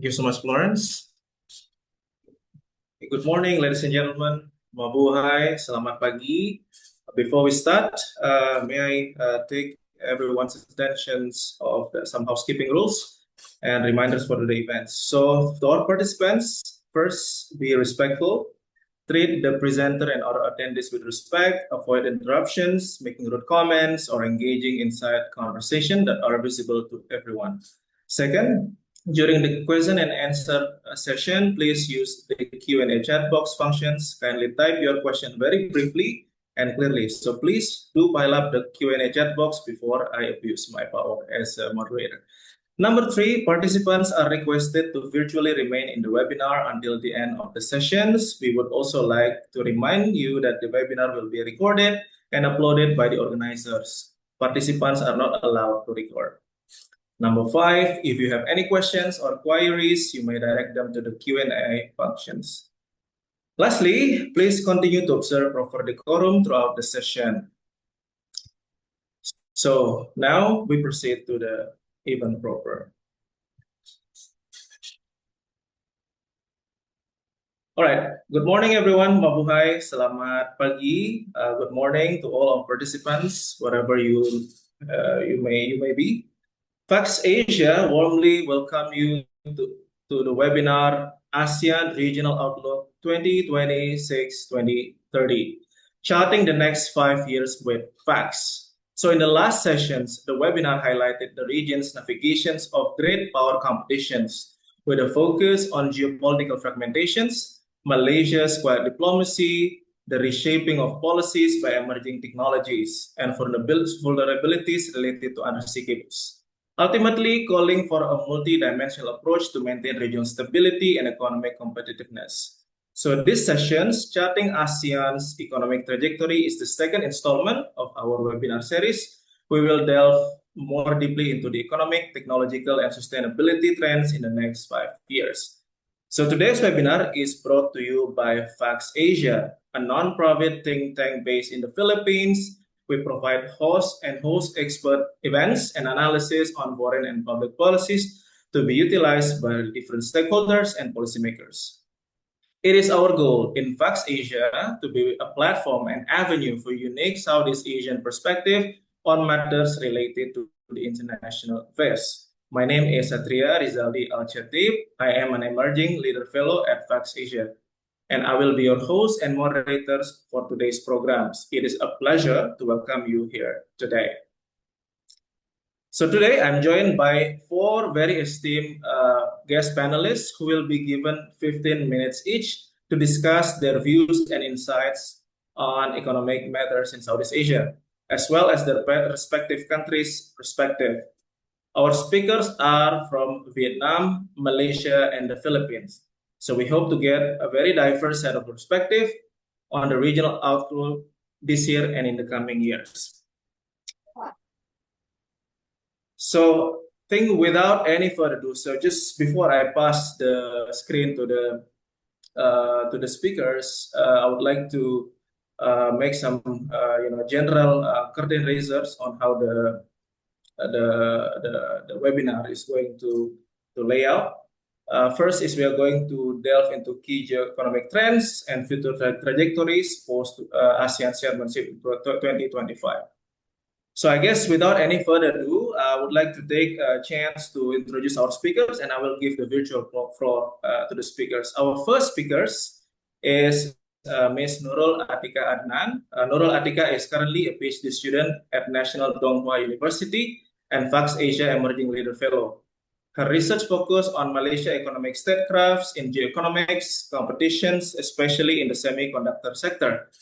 you so much, Florence. Good morning, ladies and gentlemen. Mabuhay, selamat pagi. Before we start, may I take everyone's attentions of some housekeeping rules and reminders for the events. So, to our participants, first, be respectful. Treat the presenter and other attendees with respect. Avoid interruptions, making rude comments, or engaging in side conversation that are visible to everyone. Second, during the question and answer session, please use the Q&A chat box functions. Kindly type your question very briefly and clearly. So please do pile up the Q&A chat box before I abuse my power as a moderator. Number 3, participants are requested to virtually remain in the webinar until the end of the sessions. We would also like to remind you that the webinar will be recorded and uploaded by the organizers. Participants are not allowed to record. Number 5, if you have any questions or queries, you may direct them to the Q&A functions. Lastly, please continue to observe proper decorum throughout the session. So now we proceed to the event proper. All right, good morning everyone, mabuhay, selamat pagi. Good morning to all our participants, wherever you may be. Fax Asia warmly welcome you to the webinar ASEAN Regional Outlook 2026-2030, charting the next 5 years with facts. So in the last sessions, the webinar highlighted the region's navigations of great power competitions with a focus on geopolitical fragmentations, Malaysia's quiet diplomacy, the reshaping of policies by emerging technologies, and vulnerabilities related to undersea cables. Ultimately, calling for a multi-dimensional approach to maintain regional stability and economic competitiveness. So this session's Charting ASEAN's Economic Trajectory is the second installment of our webinar series. We will delve more deeply into the economic, technological, and sustainability trends in the next 5 years. So today's webinar is brought to you by Fax Asia, a non-profit think tank based in the Philippines. We provide host expert events and analysis on foreign and public policies to be utilized by different stakeholders and policymakers. It is our goal in Fax Asia to be a platform and avenue for unique Southeast Asian perspective on matters related to the international affairs. My name is Satria Rizaldi Al-Chatib. I am an emerging leader fellow at Fax Asia, and I will be your host and moderators for today's programs. It is a pleasure to welcome you here today. So today I'm joined by 4 very esteemed guest panelists who will be given 15 minutes each to discuss their views and insights on economic matters in Southeast Asia, as well as their respective countries' perspective. Our speakers are from Vietnam, Malaysia, and the Philippines. So we hope to get a very diverse set of perspective on the regional outlook this year and in the coming years. So without any further ado, so just before I pass the screen to the speakers, I would like to make some general curtain raisers on how the webinar is going to lay out. First is we are going to delve into key geoeconomic trends and future trajectories post ASEAN chairmanship 2025. So I guess without any further ado, I would like to take a chance to introduce our speakers, and I will give the virtual floor to the speakers. Our first speakers is Ms. Nurul Atika Adnan. Nurul Atika is currently a PhD student at National Donghua University and Fax Asia Emerging Leader Fellow. Her research focus on Malaysia economic statecrafts in geoeconomics competitions, especially in the semiconductor sector.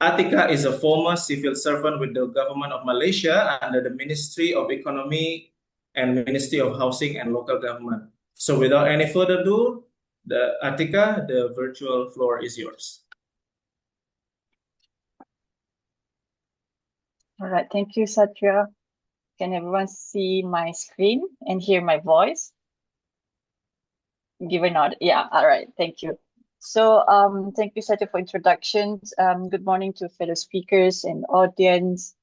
Atika is a former civil servant with the government of Malaysia under the Ministry of Economy and Ministry of Housing and Local Government. So without any further ado, Atika, the virtual floor is yours. All right, thank you, Satya. Can everyone see my screen and hear my voice? Give a nod. Yeah, all right, thank you. So thank you, Satya, for introductions. Good morning to fellow speakers and audience.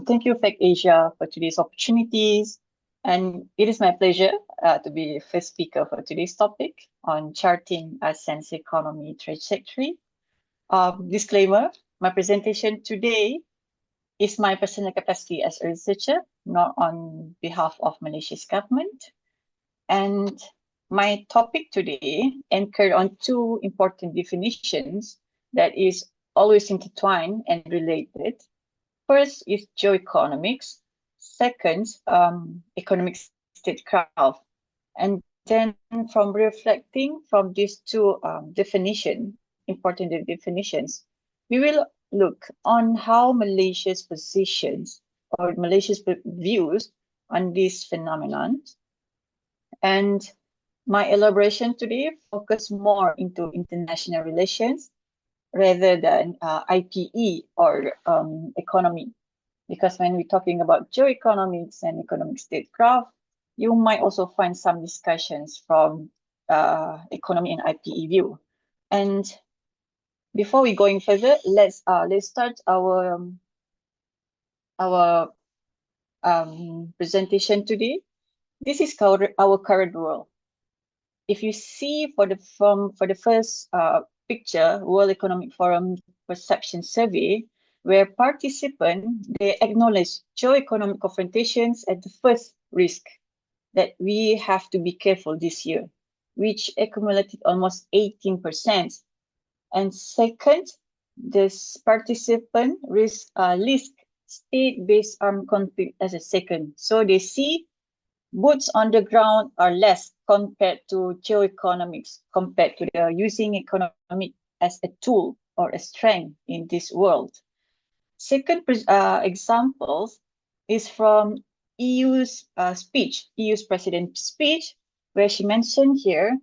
Thank you, Fax Asia, for today's opportunities. And it is my pleasure to be the first speaker for today's topic on charting ASEAN's economy trajectory. Disclaimer, my presentation today is my personal capacity as a researcher, not on behalf of Malaysia's government. And my topic today anchored on two important definitions that is always intertwined and related. First is geoeconomics. Second, economic statecraft. And then from reflecting from these two important definitions, we will look on how Malaysia's positions or Malaysia's views on this phenomenon. And my elaboration today focus more into international relations rather than IPE or economy. Because when we're talking about geoeconomics and economic statecraft, you might also find some discussions from economy and IPE view. And before we going further, let's start our presentation today. This is our current world. If you see for the first picture, World Economic Forum Perception Survey, where participants, they acknowledge geoeconomic confrontations as the first risk that we have to be careful this year, which accumulated almost 18%. And second, this participant list state-based armed conflict as a second. So they see boots on the ground are less compared to geoeconomics, compared to the using economic as a tool or a strength in this world. Second example is from EU's EU's president's speech, where she mentioned here,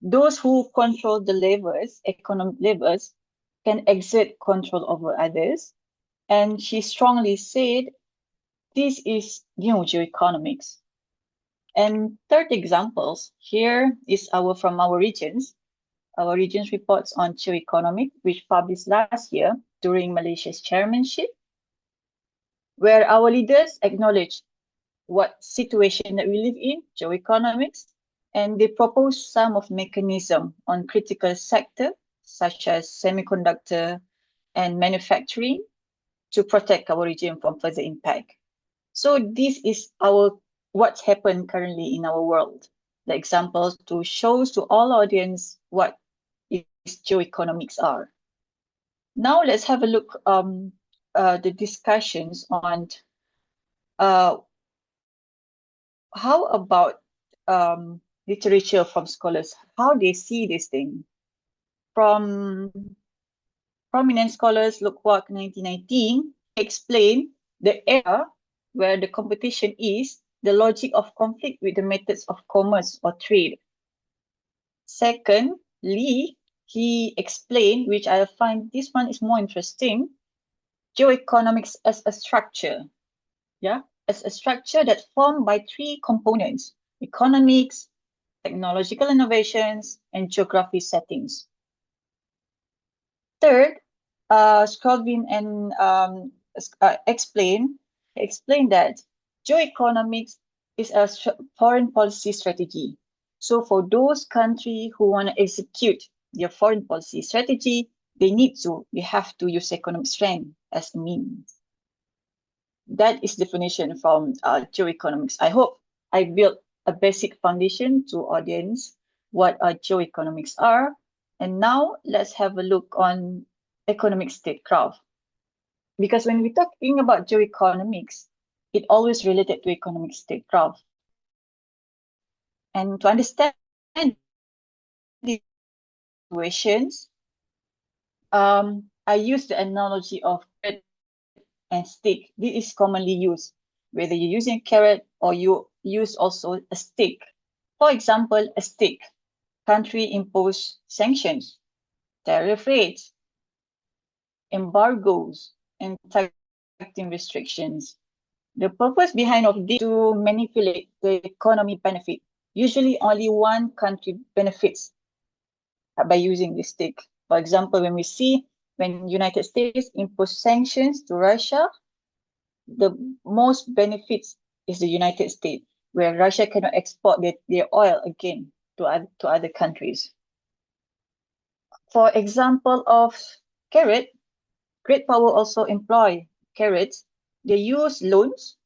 those who control the levers, economic levers, can exert control over others. And she strongly said, this is new geoeconomics. And third examples here is from our regions. Our regions reports on geoeconomic, which published last year during Malaysia's chairmanship, where our leaders acknowledge what situation that we live in, geoeconomics, and they propose some of mechanism on critical sector, such as semiconductor and manufacturing, to protect our region from further impact. So this is what's happened currently in our world. The examples to shows to all audience what geoeconomics are. Now let's have a look the discussions on how about literature from scholars, how they see this thing. From prominent scholars, Lukewak 1919 explain the era where the competition is the logic of conflict with the methods of commerce or trade. Second, Lee, he explained, which I find this one is more interesting, geoeconomics as a structure, as a structure that formed by three components: economics, technological innovations, and geography settings. Third, Scrovin and explain that geoeconomics is a foreign policy strategy. So for those countries who want to execute their foreign policy strategy, they have to use economic strength as a means. That is definition from geoeconomics. I hope I built a basic foundation to audience what geoeconomics are. And now let's have a look on economic statecraft. Because when we're talking about geoeconomics, it always related to economic statecraft. And to understand these situations, I use the analogy of carrot and stick. This is commonly used, whether you're using a carrot or you use also a stick. For example, a stick. Country impose sanctions, tariff rates, embargoes, and targeting restrictions. The purpose behind of this is to manipulate the economy benefit. Usually only one country benefits by using this stick. For example, when United States impose sanctions to Russia, the most benefits is the United States. where Russia cannot export their oil again to other countries. For example of carrot, great power also employ carrots. They use loans,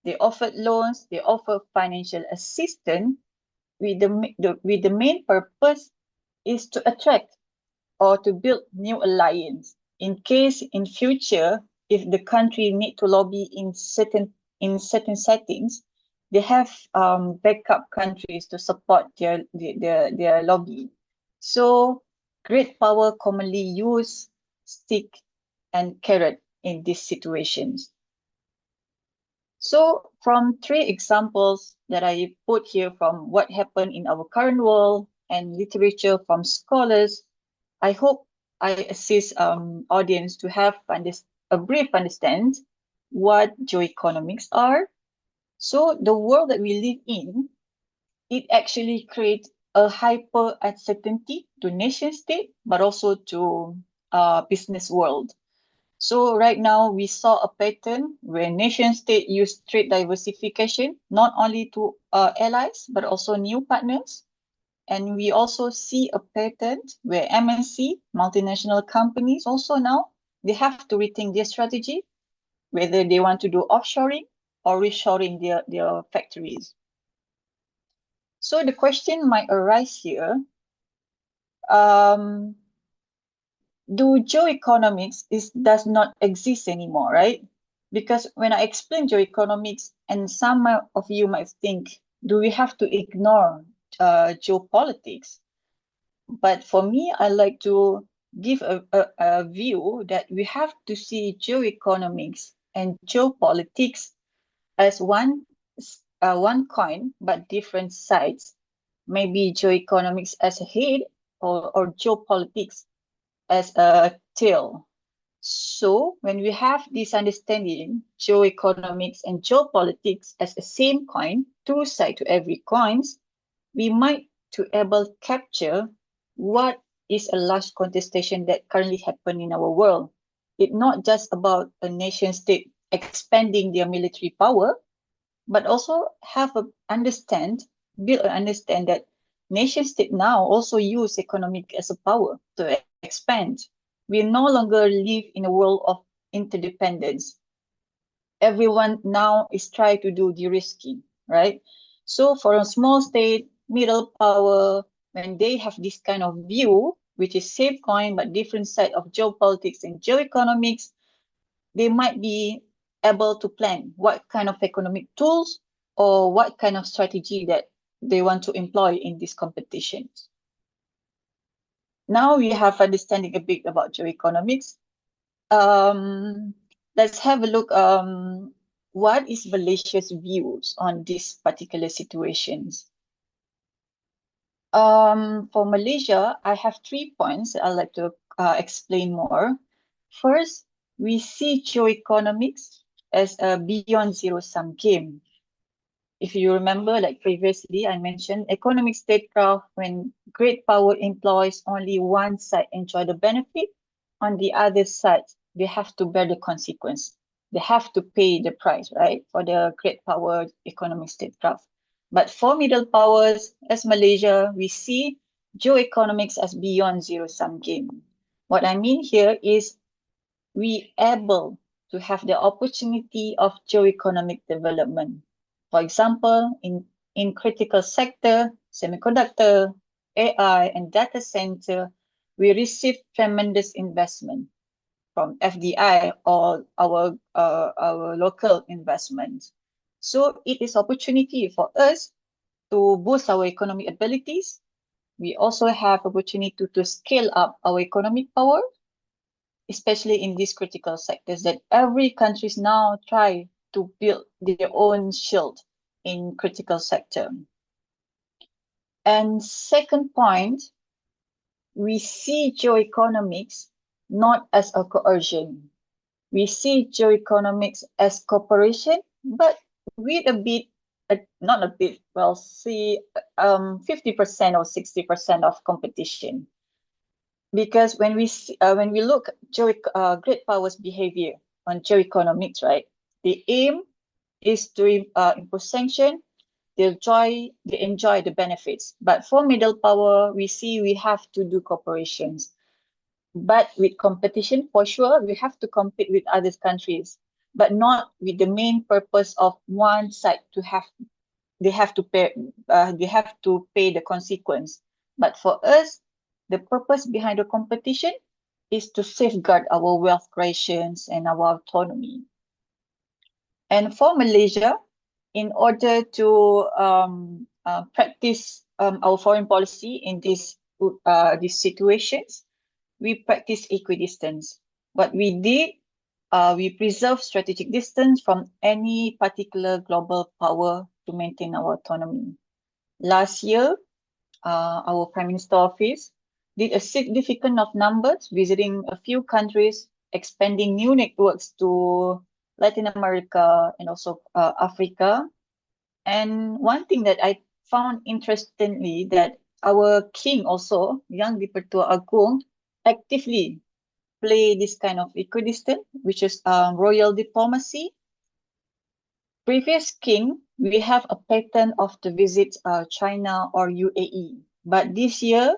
they offered loans, they offer financial assistance with the main purpose is to attract or to build new alliance in case in future if the country need to lobby in certain settings, they have backup countries to support their lobby. So great power commonly use stick and carrot in these situations. So from 3 examples that I put here from what happened in our current world and literature from scholars, I hope I assist audience to have a brief understand what geoeconomics are. So the world that we live in, it actually creates a hyper uncertainty to nation state, but also to business world. So right now we saw a pattern where nation state use trade diversification, not only to allies, but also new partners. And we also see a pattern where MNC, multinational companies also now, they have to rethink their strategy, whether they want to do offshoring or reshoring their factories. So the question might arise here, do geoeconomics does not exist anymore, right? Because when I explain geoeconomics, and some of you might think, do we have to ignore geopolitics? But for me, I like to give a view that we have to see geoeconomics and geopolitics as one coin, but different sides. Maybe geoeconomics as a head or geopolitics as a tail. So when we have this understanding, geoeconomics and geopolitics as the same coin, two sides to every coins, we might to able capture what is a large contestation that currently happen in our world. It's not just about a nation state expanding their military power, but also build and understand that nation state now also use economic as a power to expand. We no longer live in a world of interdependence. Everyone now is trying to do de-risking, right? So for a small state, middle power, when they have this kind of view, which is same coin but different side of geopolitics and geoeconomics, they might be able to plan what kind of economic tools or what kind of strategy that they want to employ in these competitions. Now we have understanding a bit about geoeconomics. Let's have a look. What is Malaysia's views on these particular situations? For Malaysia, I have 3 points that I'd like to explain more. First, we see geoeconomics as a beyond zero-sum game. If you remember, like previously, I mentioned economic statecraft when great power employs only one side enjoy the benefit, on the other side, they have to bear the consequence. They have to pay the price, right, for the great power economic statecraft. But for middle powers, as Malaysia, we see geoeconomics as beyond zero-sum game. What I mean here is we able to have the opportunity of geoeconomic development. For example, in critical sector, semiconductor, AI, and data center, we receive tremendous investment from FDI or our local investments. So it is opportunity for us to boost our economic abilities. We also have opportunity to scale up our economic power, especially in these critical sectors that every countries now try to build their own shield in critical sector. And second point, we see geoeconomics not as a coercion. We see geoeconomics as cooperation, but with a bit, not a bit, well, see 50% or 60% of competition. Because when we look great powers behavior on geoeconomics, right? The aim is to impose sanction they enjoy the benefits. But for middle power, we see we have to do cooperations. But with competition, for sure, we have to compete with other countries, but not with the main purpose of one side to have they have to pay the consequence. But for us, the purpose behind the competition is to safeguard our wealth creations and our autonomy. And for Malaysia, in order to practice our foreign policy in these situations, we practice equidistance. What we did, we preserve strategic distance from any particular global power to maintain our autonomy. Last year, our Prime Minister office did a significant of numbers, visiting a few countries, expanding new networks to Latin America and also Africa. And one thing that I found interestingly that our king also, Yang Dipertua Agong, actively play this kind of equidistant, which is royal diplomacy. Previous king, we have a pattern of the visit China or UAE. But this year,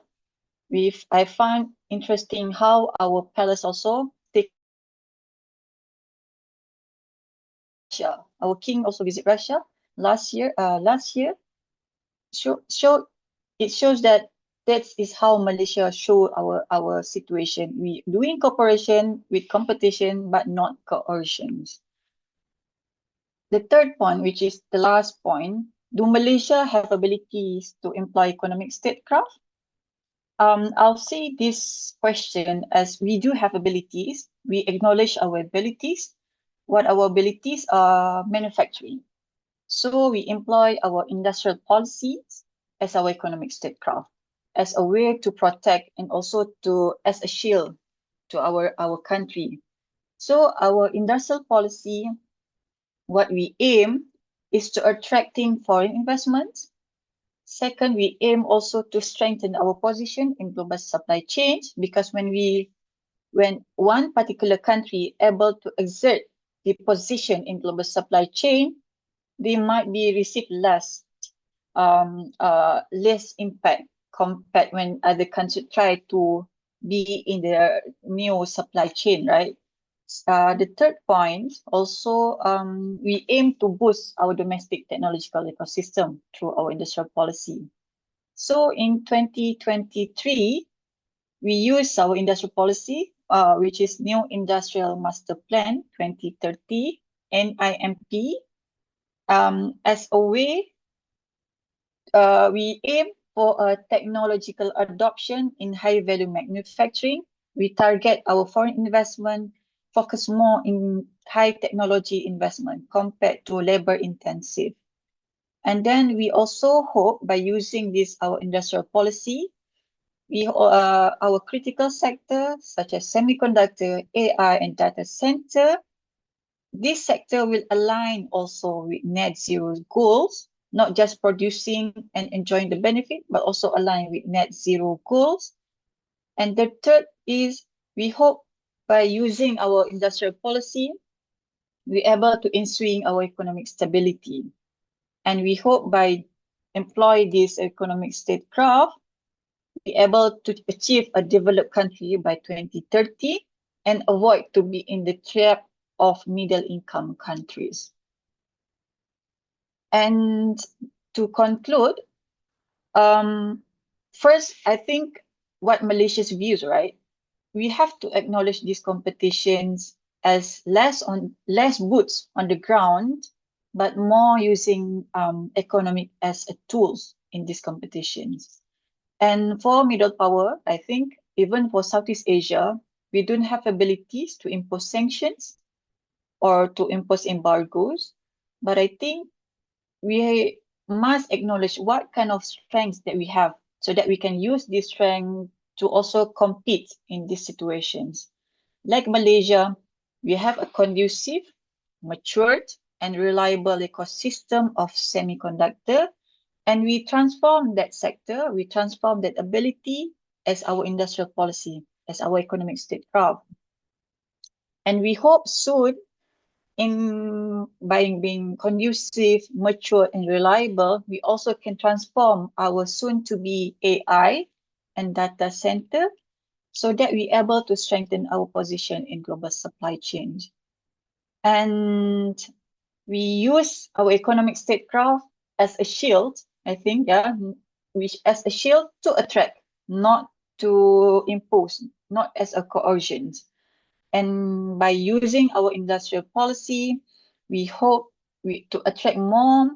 I find interesting how our palace also take Russia. Our king also visit Russia last year. It shows that is how Malaysia show our situation. We doing cooperation with competition, but not coercions. The third point, which is the last point, do Malaysia have abilities to employ economic statecraft? I'll see this question as we do have abilities. We acknowledge our abilities. What our abilities are manufacturing. So we employ our industrial policies as our economic statecraft, as a way to protect and also as a shield to our country. So our industrial policy, what we aim is to attracting foreign investments. Second, we aim also to strengthen our position in global supply chains, because when one particular country able to exert the position in global supply chain, they might be receive less impact compared when other countries try to be in their new supply chain, right? The third point, also, we aim to boost our domestic technological ecosystem through our industrial policy. So in 2023, we use our industrial policy, which is New Industrial Master Plan 2030, NIMP, as a way, we aim for a technological adoption in high-value manufacturing. We target our foreign investment, focus more in high technology investment compared to labor-intensive. And then we also hope by using this, our industrial policy, our critical sector, such as semiconductor, AI, and data center, this sector will align also with net zero goals, not just producing and enjoying the benefit, but also align with net zero goals. And the third is, we hope by using our industrial policy, we're able to ensure our economic stability. And we hope by employ this economic statecraft, be able to achieve a developed country by 2030 and avoid to be in the trap of middle income countries. And to conclude, first, I think what Malaysia's views, right? We have to acknowledge these competitions as less boots on the ground, but more using economic as a tools in these competitions. And for middle power, I think even for Southeast Asia, we don't have abilities to impose sanctions or to impose embargoes. But I think we must acknowledge what kind of strengths that we have so that we can use this strength to also compete in these situations. Like Malaysia, we have a conducive, matured, and reliable ecosystem of semiconductor, and we transform that sector, we transform that ability as our industrial policy, as our economic statecraft. And we hope soon by being conducive, mature, and reliable, we also can transform our soon-to-be AI and data center so that we're able to strengthen our position in global supply chain. And we use our economic statecraft as a shield, I think, which as a shield to attract, not to impose, not as a coercion. And by using our industrial policy, we hope to attract more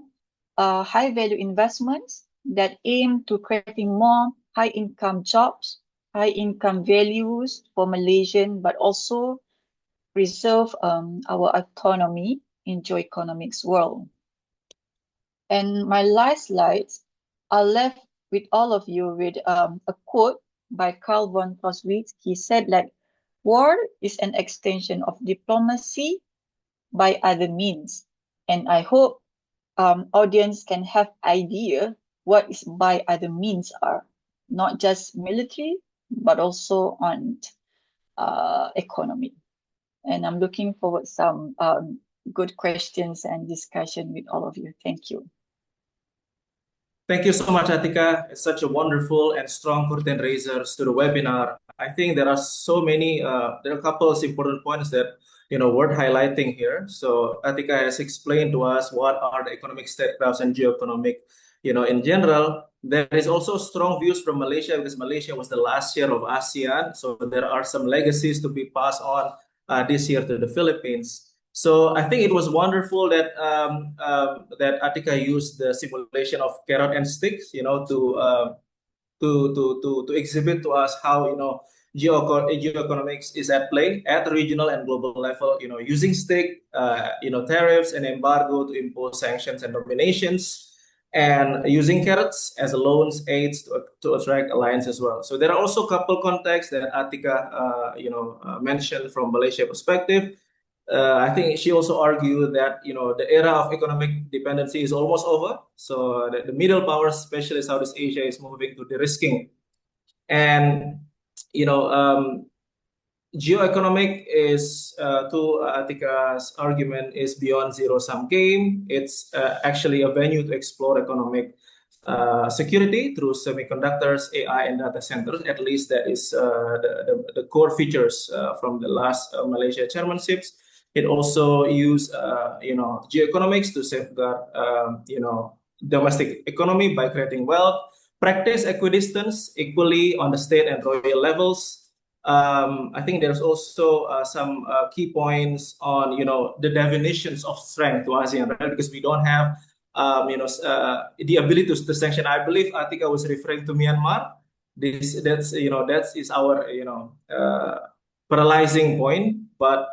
high-value investments that aim to creating more high-income jobs, high-income values for Malaysian, but also preserve our autonomy in geoeconomics world. And my last slides are left with all of you with a quote by Carl von Clausewitz. He said, like, war is an extension of diplomacy by other means. And I hope audience can have idea what is by other means are, not just military, but also on economy. And I'm looking forward to some good questions and discussion with all of you. Thank you. Thank you so much, Atika. It's such a wonderful and strong curtain raisers to the webinar. I think there are so many, there are a couple of important points that, worth highlighting here. So Atika has explained to us what are the economic statecrafts and geoeconomic, in general. There is also strong views from Malaysia because Malaysia was the last year of ASEAN. So there are some legacies to be passed on this year to the Philippines. So I think it was wonderful that that Atika used the simulation of carrot and sticks, to exhibit to us how geoeconomics is at play at regional and global level. Using stick, tariffs and embargo to impose sanctions and dominations, and using carrots as loans aids to attract alliance as well. So there are also a couple contexts that Atika mentioned from Malaysia perspective. I think she also argued that the era of economic dependency is almost over. So the middle powers, especially Southeast Asia, is moving to de-risking, and geoeconomic is to Atika's argument is beyond zero-sum game. It's actually a venue to explore economic security through semiconductors, AI, and data centers. At least that is the core features from the last Malaysia chairmanships. It also used, geoeconomics to safeguard, domestic economy by creating wealth, practice equidistance equally on the state and royal levels. I think there's also some key points on, the definitions of strength to ASEAN, right? Because we don't have, the ability to sanction. I believe Atika was referring to Myanmar. That's our, paralyzing point. But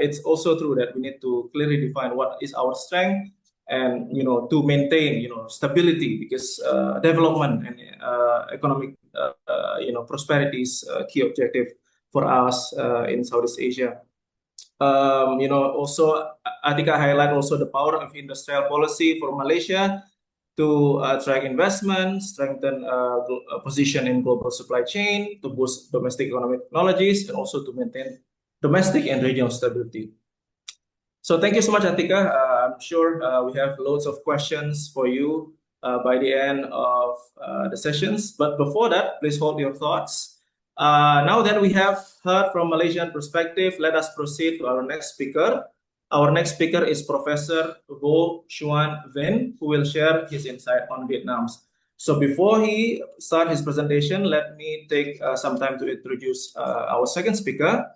it's also true that we need to clearly define what is our strength, and to maintain stability, because development and economic prosperity is a key objective for us in Southeast Asia. Also Atika highlight also the power of industrial policy for Malaysia to attract investment, strengthen a position in global supply chain, to boost domestic economic technologies, and also to maintain domestic and regional stability. So thank you so much, Atika. I'm sure we have loads of questions for you by the end of the sessions. But before that, please hold your thoughts. Now that we have heard from Malaysian perspective, let us proceed to our next speaker. Our next speaker is Professor Vo Xuan Vinh, who will share his insight on Vietnam. So before he starts his presentation, let me take some time to introduce our second speaker.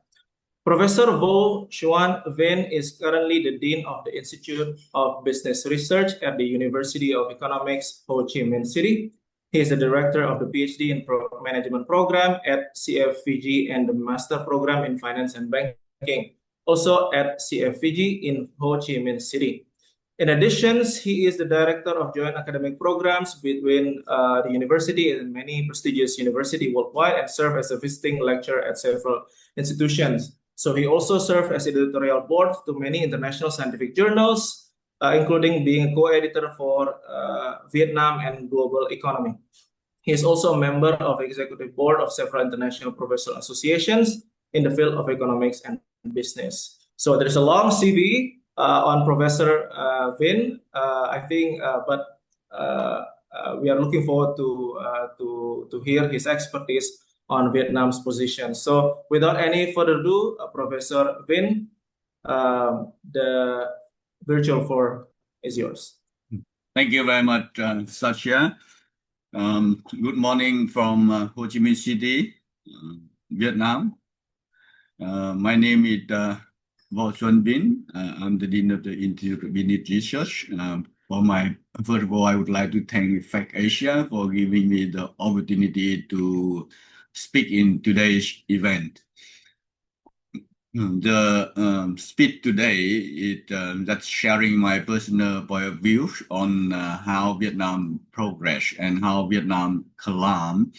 Professor Vo Xuan Vinh is currently the Dean of the Institute of Business Research at the University of Economics, Ho Chi Minh City. He is the director of the PhD in Management Program at CFVG and the Master Program in Finance and Banking, also at CFVG in Ho Chi Minh City. In addition, he is the director of joint academic programs between the university and many prestigious universities worldwide, and served as a visiting lecturer at several institutions. So he also served as editorial board to many international scientific journals, including being a co-editor for Vietnam and Global Economy. He is also a member of the executive board of several international professional associations in the field of economics and business. So there's a long CV on Professor Vin, I think, but we are looking forward to hear his expertise on Vietnam's position. So without any further ado, Professor Vin, the virtual floor is yours. Thank you very much, Satya. Good morning from Ho Chi Minh City, Vietnam. My name is Vo Xuân Binh. I'm the Dean of the Institute of Business Research. First of all, I would like to thank FAC Asia for giving me the opportunity to speak in today's event. The speech today is that's sharing my personal point of view on how Vietnam progress and how Vietnam climb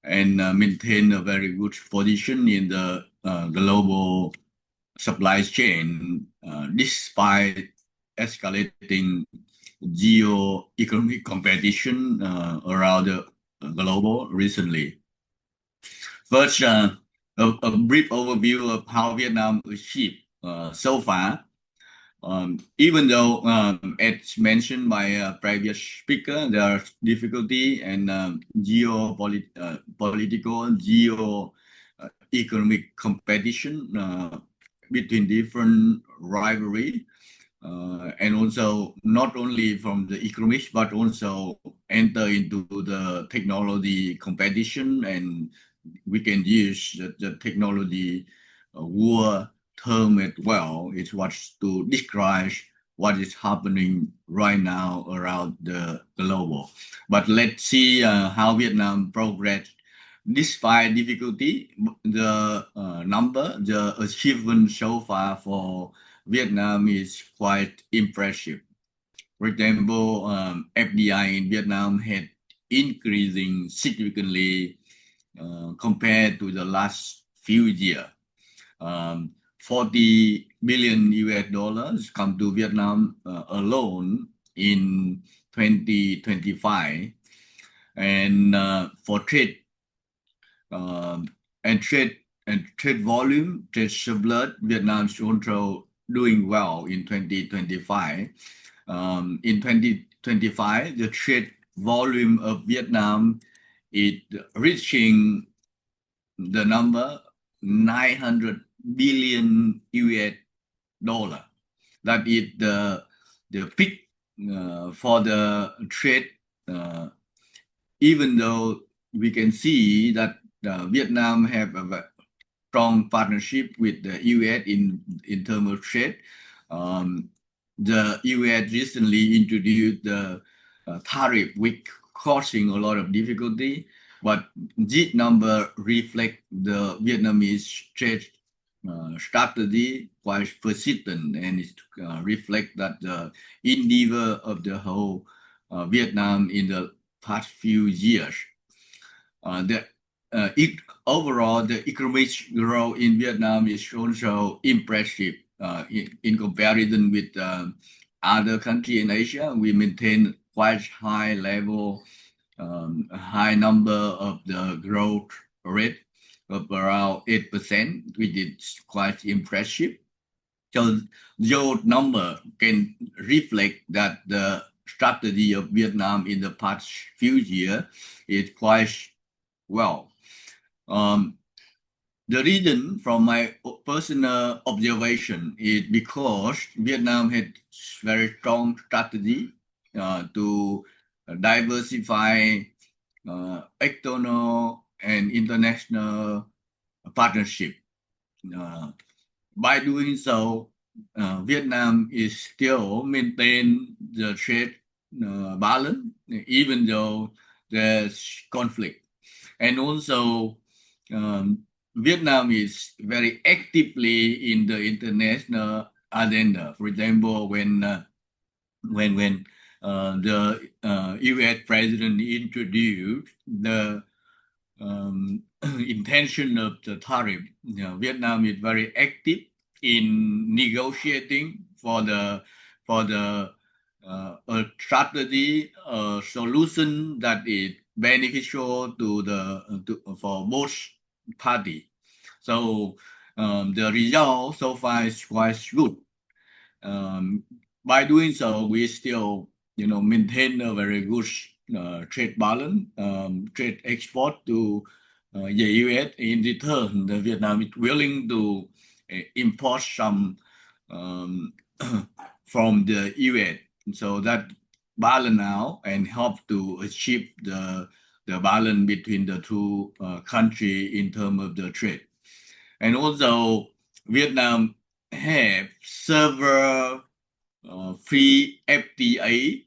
and maintain a very good position in the global supply chain despite escalating geoeconomic competition around the global recently. First, a brief overview of how Vietnam achieved so far. Even though, as mentioned by a previous speaker, there are difficulty and geopolitical, geoeconomic competition between different rivalry, and also not only from the economics, but also enter into the technology competition, and we can use the technology war term as well. It was to describe what is happening right now around the global. But let's see how Vietnam progressed. Despite difficulty, the achievement so far for Vietnam is quite impressive. For example, FDI in Vietnam had increasing significantly compared to the last few years. 40 billion US dollars come to Vietnam alone in 2025, and for trade trade volume, trade surplus, Vietnam is also doing well in 2025. In 2025, the trade volume of Vietnam is reaching the number 900 billion US dollar. That is the peak for the trade, even though we can see that Vietnam have a strong partnership with the US in terms of trade. The US recently introduced the tariff, which causing a lot of difficulty, but this number reflect the Vietnamese trade strategy quite persistent, and it reflect that the endeavor of the whole Vietnam in the past few years. Overall, the economic growth in Vietnam is also impressive in comparison with other countries in Asia. We maintain quite high level, high number of the growth rate of around 8%, which is quite impressive. So those number can reflect that the strategy of Vietnam in the past few years is quite well. The reason from my personal observation is because Vietnam had very strong strategy to diversify external and international partnership. By doing so, Vietnam is still maintain the trade balance, even though there's conflict. And also, Vietnam is very actively in the international agenda. For example, when the U.S. president introduced the intention of the tariff, Vietnam is very active in negotiating for the a strategy, a solution that is beneficial for both parties. So the result so far is quite good. By doing so, we still, maintain a very good trade balance, trade export to the U.S. In return, the Vietnam is willing to import some from the U.S. So that balance now and help to achieve the balance between the two countries in terms of the trade. And also, Vietnam have several free FTA,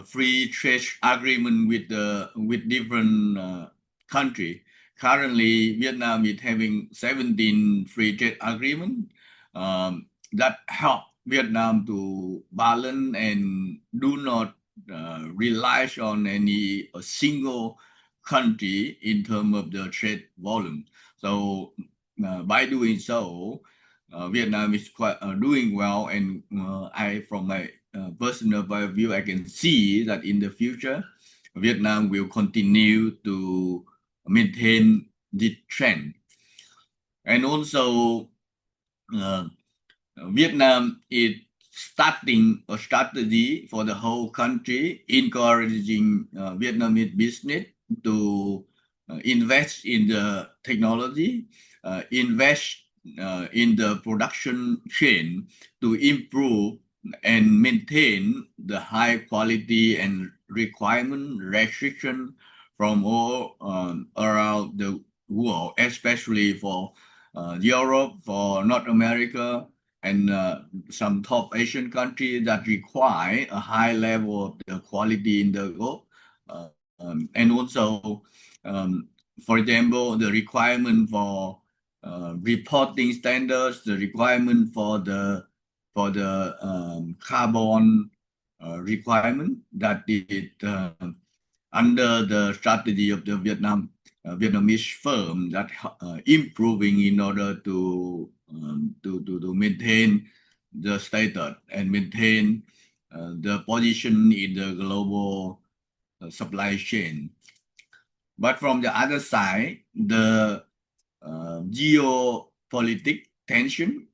free trade agreement with different country. Currently, Vietnam is having 17 free trade agreement that help Vietnam to balance and do not rely on any single country in terms of the trade volume. So by doing so, Vietnam is quite doing well, and from my personal point of view, I can see that in the future, Vietnam will continue to maintain this trend. And also, Vietnam is starting a strategy for the whole country, encouraging Vietnamese business to invest in the technology, invest in the production chain to improve and maintain the high quality and requirement restriction from all around the world, especially for Europe, for North America, and some top Asian countries that require a high level of the quality in the gold. And also, for example, the requirement for reporting standards, the requirement for the carbon requirement that is under the strategy of the Vietnamese firm that improving in order to maintain the status and maintain the position in the global supply chain. But from the other side, the geopolitical tension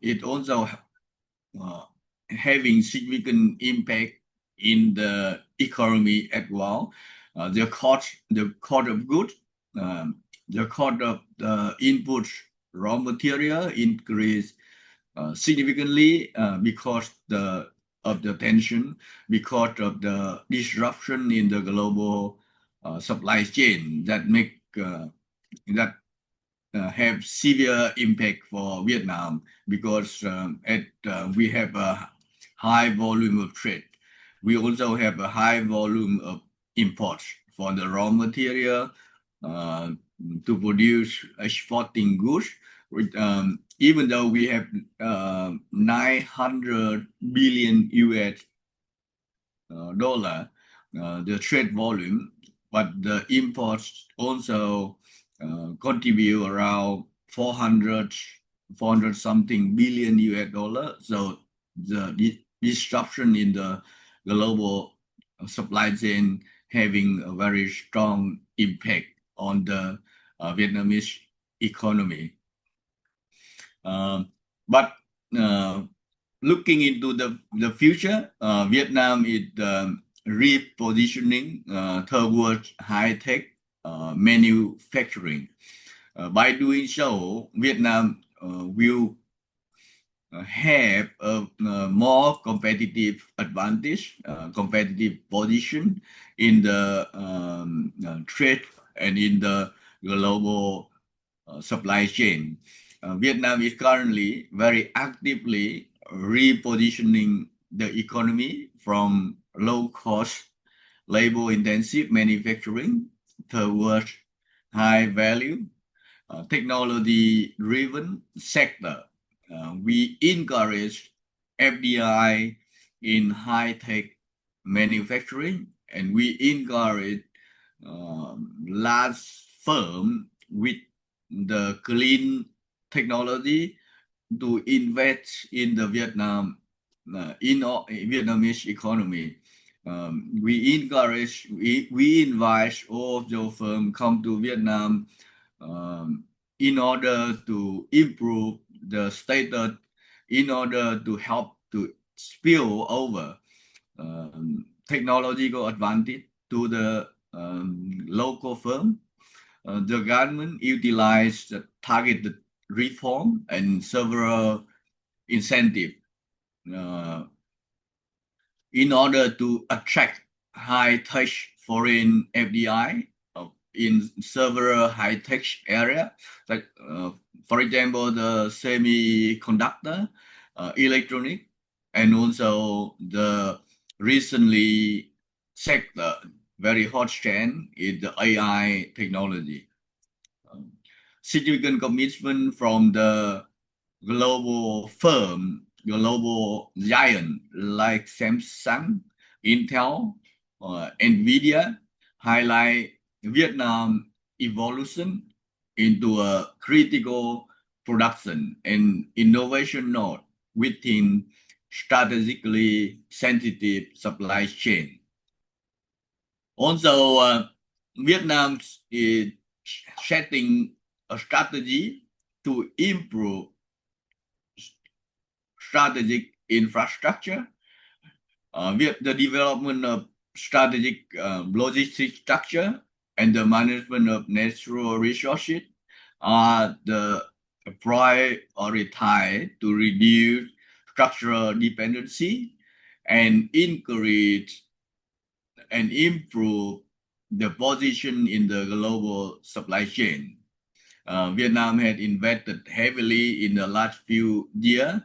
it also having significant impact in the economy as well. The cost of goods, the cost of the input raw material increase significantly because of the tension, because of the disruption in the global supply chain that make that have severe impact for Vietnam because we have a high volume of trade. We also have a high volume of imports for the raw material to produce exporting goods. Even though we have 900 billion US dollar the trade volume, but the imports also contribute around 400 something billion US dollar. So the disruption in the global supply chain having a very strong impact on the Vietnamese economy. But looking into the future, Vietnam is repositioning towards high-tech manufacturing. By doing so, Vietnam will have a more competitive advantage, competitive position in the trade and in the global supply chain. Vietnam is currently very actively repositioning the economy from low-cost, labor-intensive manufacturing towards high-value, technology-driven sector. We encourage FDI in high-tech manufacturing, and we encourage large firms with the clean technology to invest in the Vietnamese economy. We invite all of your firms come to Vietnam in order to improve the status, in order to help to spill over technological advantage to the local firm. The government utilized targeted reform and several incentives in order to attract high-tech foreign FDI in several high-tech areas, like, for example, the semiconductor, electronic, and also the recently sector, very hot trend is the AI technology. Significant commitment from the global firm, global giant like Samsung, Intel, NVIDIA highlight Vietnam evolution into a critical production and innovation node within strategically sensitive supply chain. Also, Vietnam is setting a strategy to improve strategic infrastructure, the development of strategic logistic structure, and the management of natural resources are the priority to reduce structural dependency and increase and improve the position in the global supply chain. Vietnam had invested heavily in the last few years,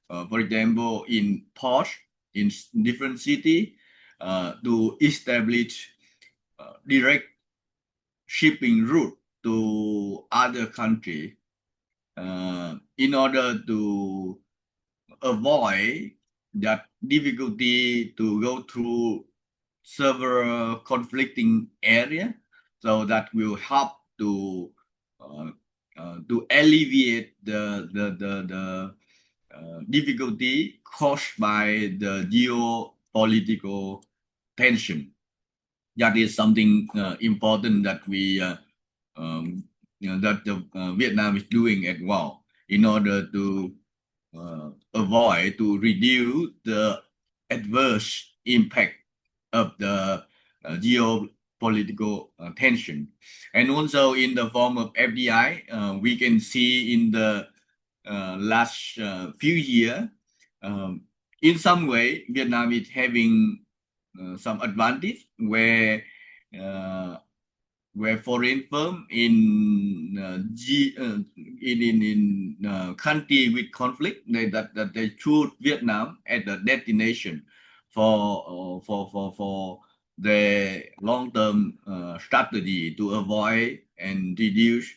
for example, in ports in different cities to establish direct shipping route to other countries in order to avoid that difficulty to go through several conflicting areas. So that will help to alleviate the difficulty caused by the geopolitical tension. That is something important that we Vietnam is doing as well in order to avoid to reduce the adverse impact of the geopolitical tension. And also in the form of FDI, we can see in the last few years, in some way, Vietnam is having some advantage where foreign firm in country with conflict that they choose Vietnam as a destination for the long-term strategy to avoid and reduce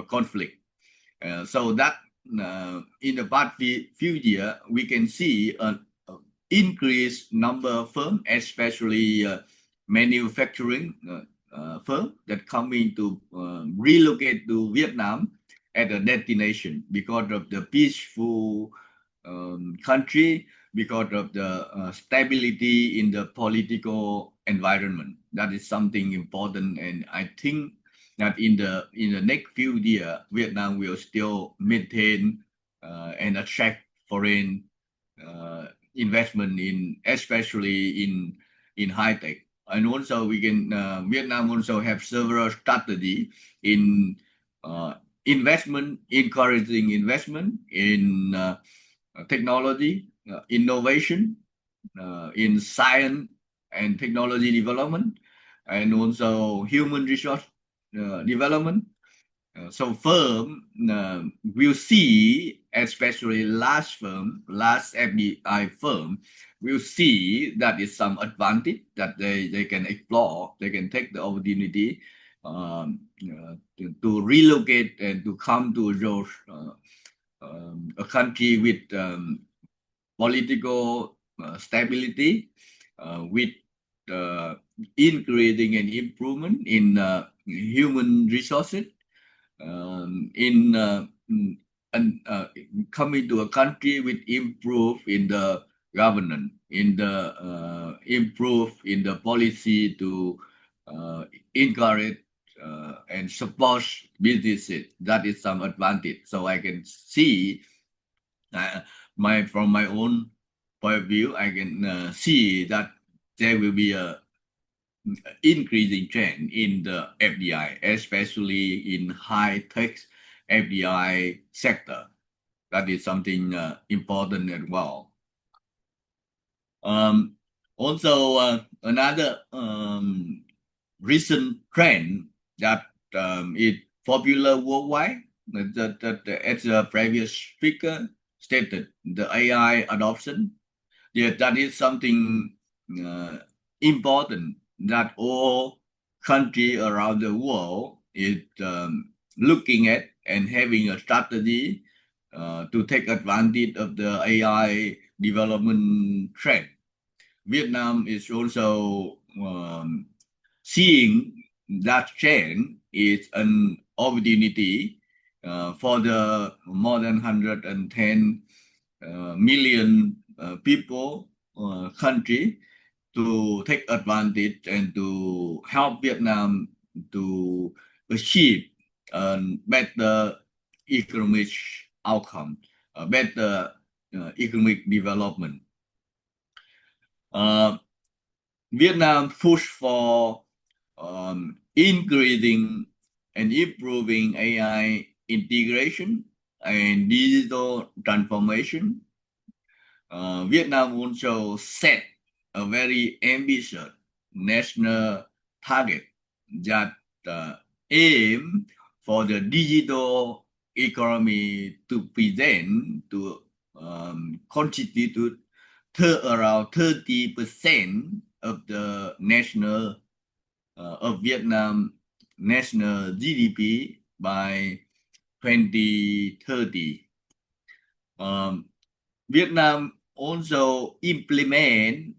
conflict. So that in the past few years, we can see an increased number of firms, especially manufacturing firm that coming to relocate to Vietnam as a destination because of the peaceful country, because of the stability in the political environment. That is something important, and I think that in the next few years, Vietnam will still maintain and attract foreign investment especially in high tech. And also we can Vietnam also have several strategy in investment, encouraging investment in technology, innovation, in science and technology development, and also human resource development. So firm will see, especially large FDI firm, will see that is some advantage that they can explore. They can take the opportunity to relocate and to come to those a country with political stability, with increasing and improvement in human resources, coming to a country with improve in the governance, in the improve in the policy to encourage and support businesses. That is some advantage. So I can see from my own point of view, I can see that there will be a increasing trend in the FDI, especially in high-tech FDI sector. That is something important as well. Also, another recent trend that is popular worldwide, that as a previous speaker stated, the AI adoption. Yeah, that is something important that all countries around the world is looking at and having a strategy to take advantage of the AI development trend. Vietnam is also seeing that trend is an opportunity for the more than 110 million people country to take advantage and to help Vietnam to achieve a better economic outcome, a better economic development. Vietnam push for increasing and improving AI integration and digital transformation. Vietnam also set a very ambitious national target that aim for the digital economy to present to constitute around 30% of the national of Vietnam national GDP by 2030. Vietnam also implement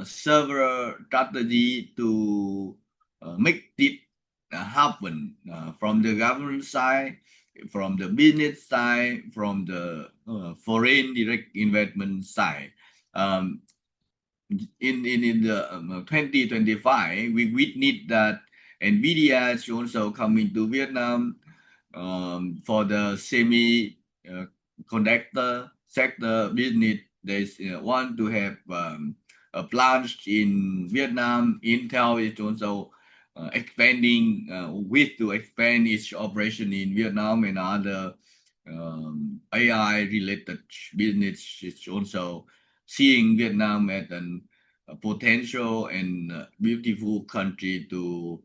several strategies to make it happen from the government side, from the business side, from the foreign direct investment side. In the 2025, we witnessed that NVIDIA is also coming to Vietnam for the semiconductor sector business. They want to have a plant in Vietnam. Intel is also expanding, wish to expand its operation in Vietnam, and other AI-related business is also seeing Vietnam as a potential and beautiful country to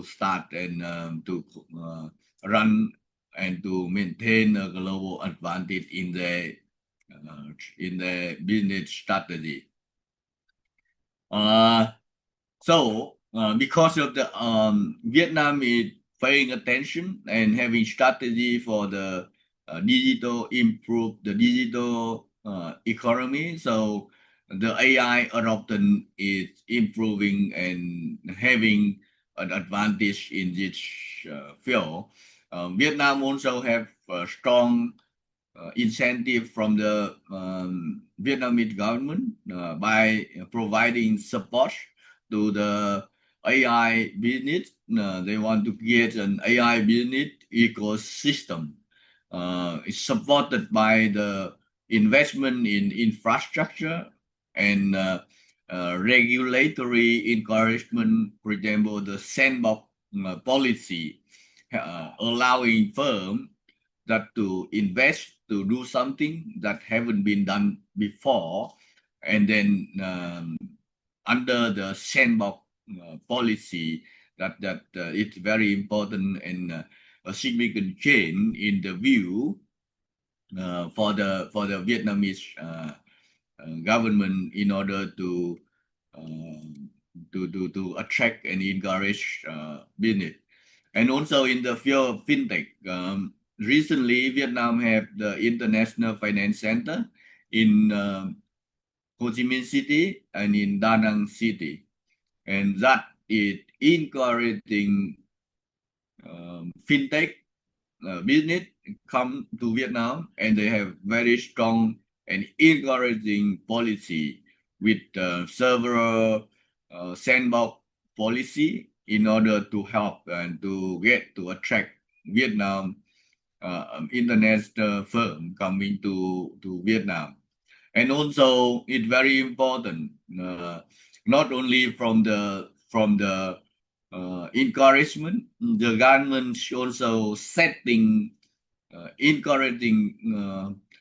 start and to run and to maintain a global advantage in the business strategy. Because of the Vietnam is paying attention and having strategy for the improve the digital economy. So the AI adoption is improving and having an advantage in this field. Vietnam also have a strong incentive from the Vietnamese government by providing support to the AI business. They want to get an AI business ecosystem. It's supported by the investment in infrastructure and regulatory encouragement. For example, the sandbox policy allowing firms that to invest to do something that haven't been done before, and then under the sandbox policy that it's very important and a significant change in the view for the Vietnamese government in order to attract and encourage business. And also in the field of fintech, recently Vietnam have the International Finance Center in Ho Chi Minh City and in Da Nang City, and that is encouraging fintech business come to Vietnam, and they have very strong and encouraging policy with several sandbox policy in order to help and to attract Vietnam international firm coming to Vietnam. And also it's very important, not only from the encouragement, the government should also setting encouraging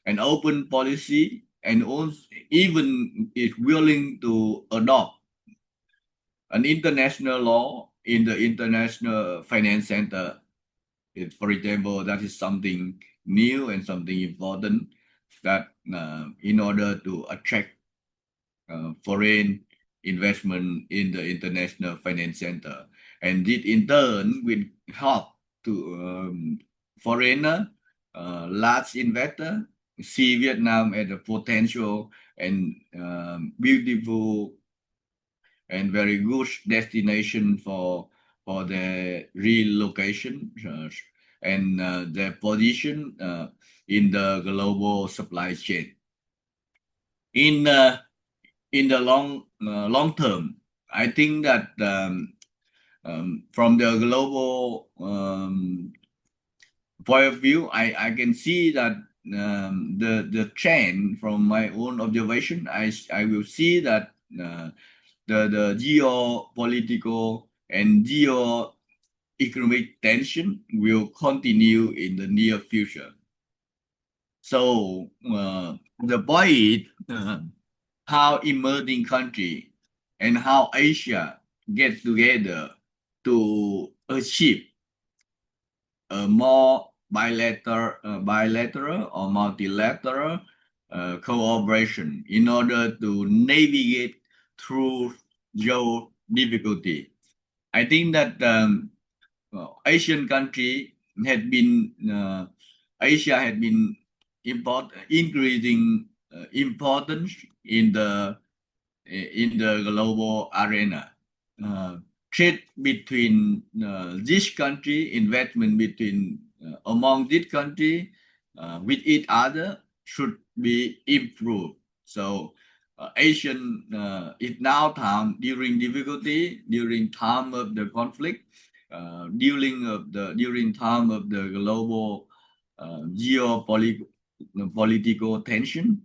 an open policy, and also even is willing to adopt an international law in the International Finance Center. For example, that is something new and something important that in order to attract foreign investment in the International Finance Center. And this in turn will help to foreigner, large investor see Vietnam as a potential and beautiful and very good destination for the relocation and their position in the global supply chain. In the long term, I think that from the global point of view, I can see that the trend from my own observation, I will see that the geopolitical and geoeconomic tension will continue in the near future. So the point is how emerging country and how Asia get together to achieve a more bilateral or multilateral cooperation in order to navigate through geo difficulty. I think that Asian country had been Asia had been increasing importance in the global arena. Trade between this country, investment between among this country with each other should be improved. So Asian is now time during difficulty, during time of the conflict, during time of the global geopolitical tension.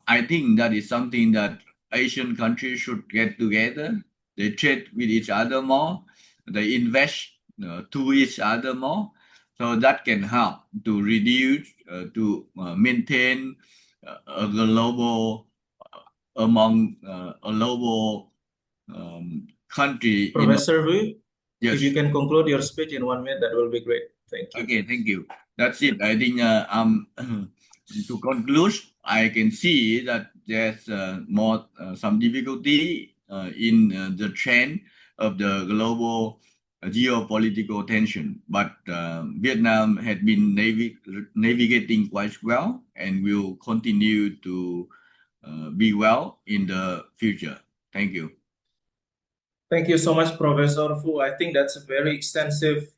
I think that is something that Asian countries should get together. They trade with each other more. They invest to each other more. So that can help to reduce, to maintain a global among a global country. Professor Wu, yes. if you can conclude your speech in 1 minute, that will be great. Thank you. Okay, thank you. That's it. I think to conclude, I can see that there's more some difficulty in the trend of the global geopolitical tension, but Vietnam had been navigating quite well and will continue to be well in the future. Thank you. Thank you so much, Professor Fu. I think that's a very extensive,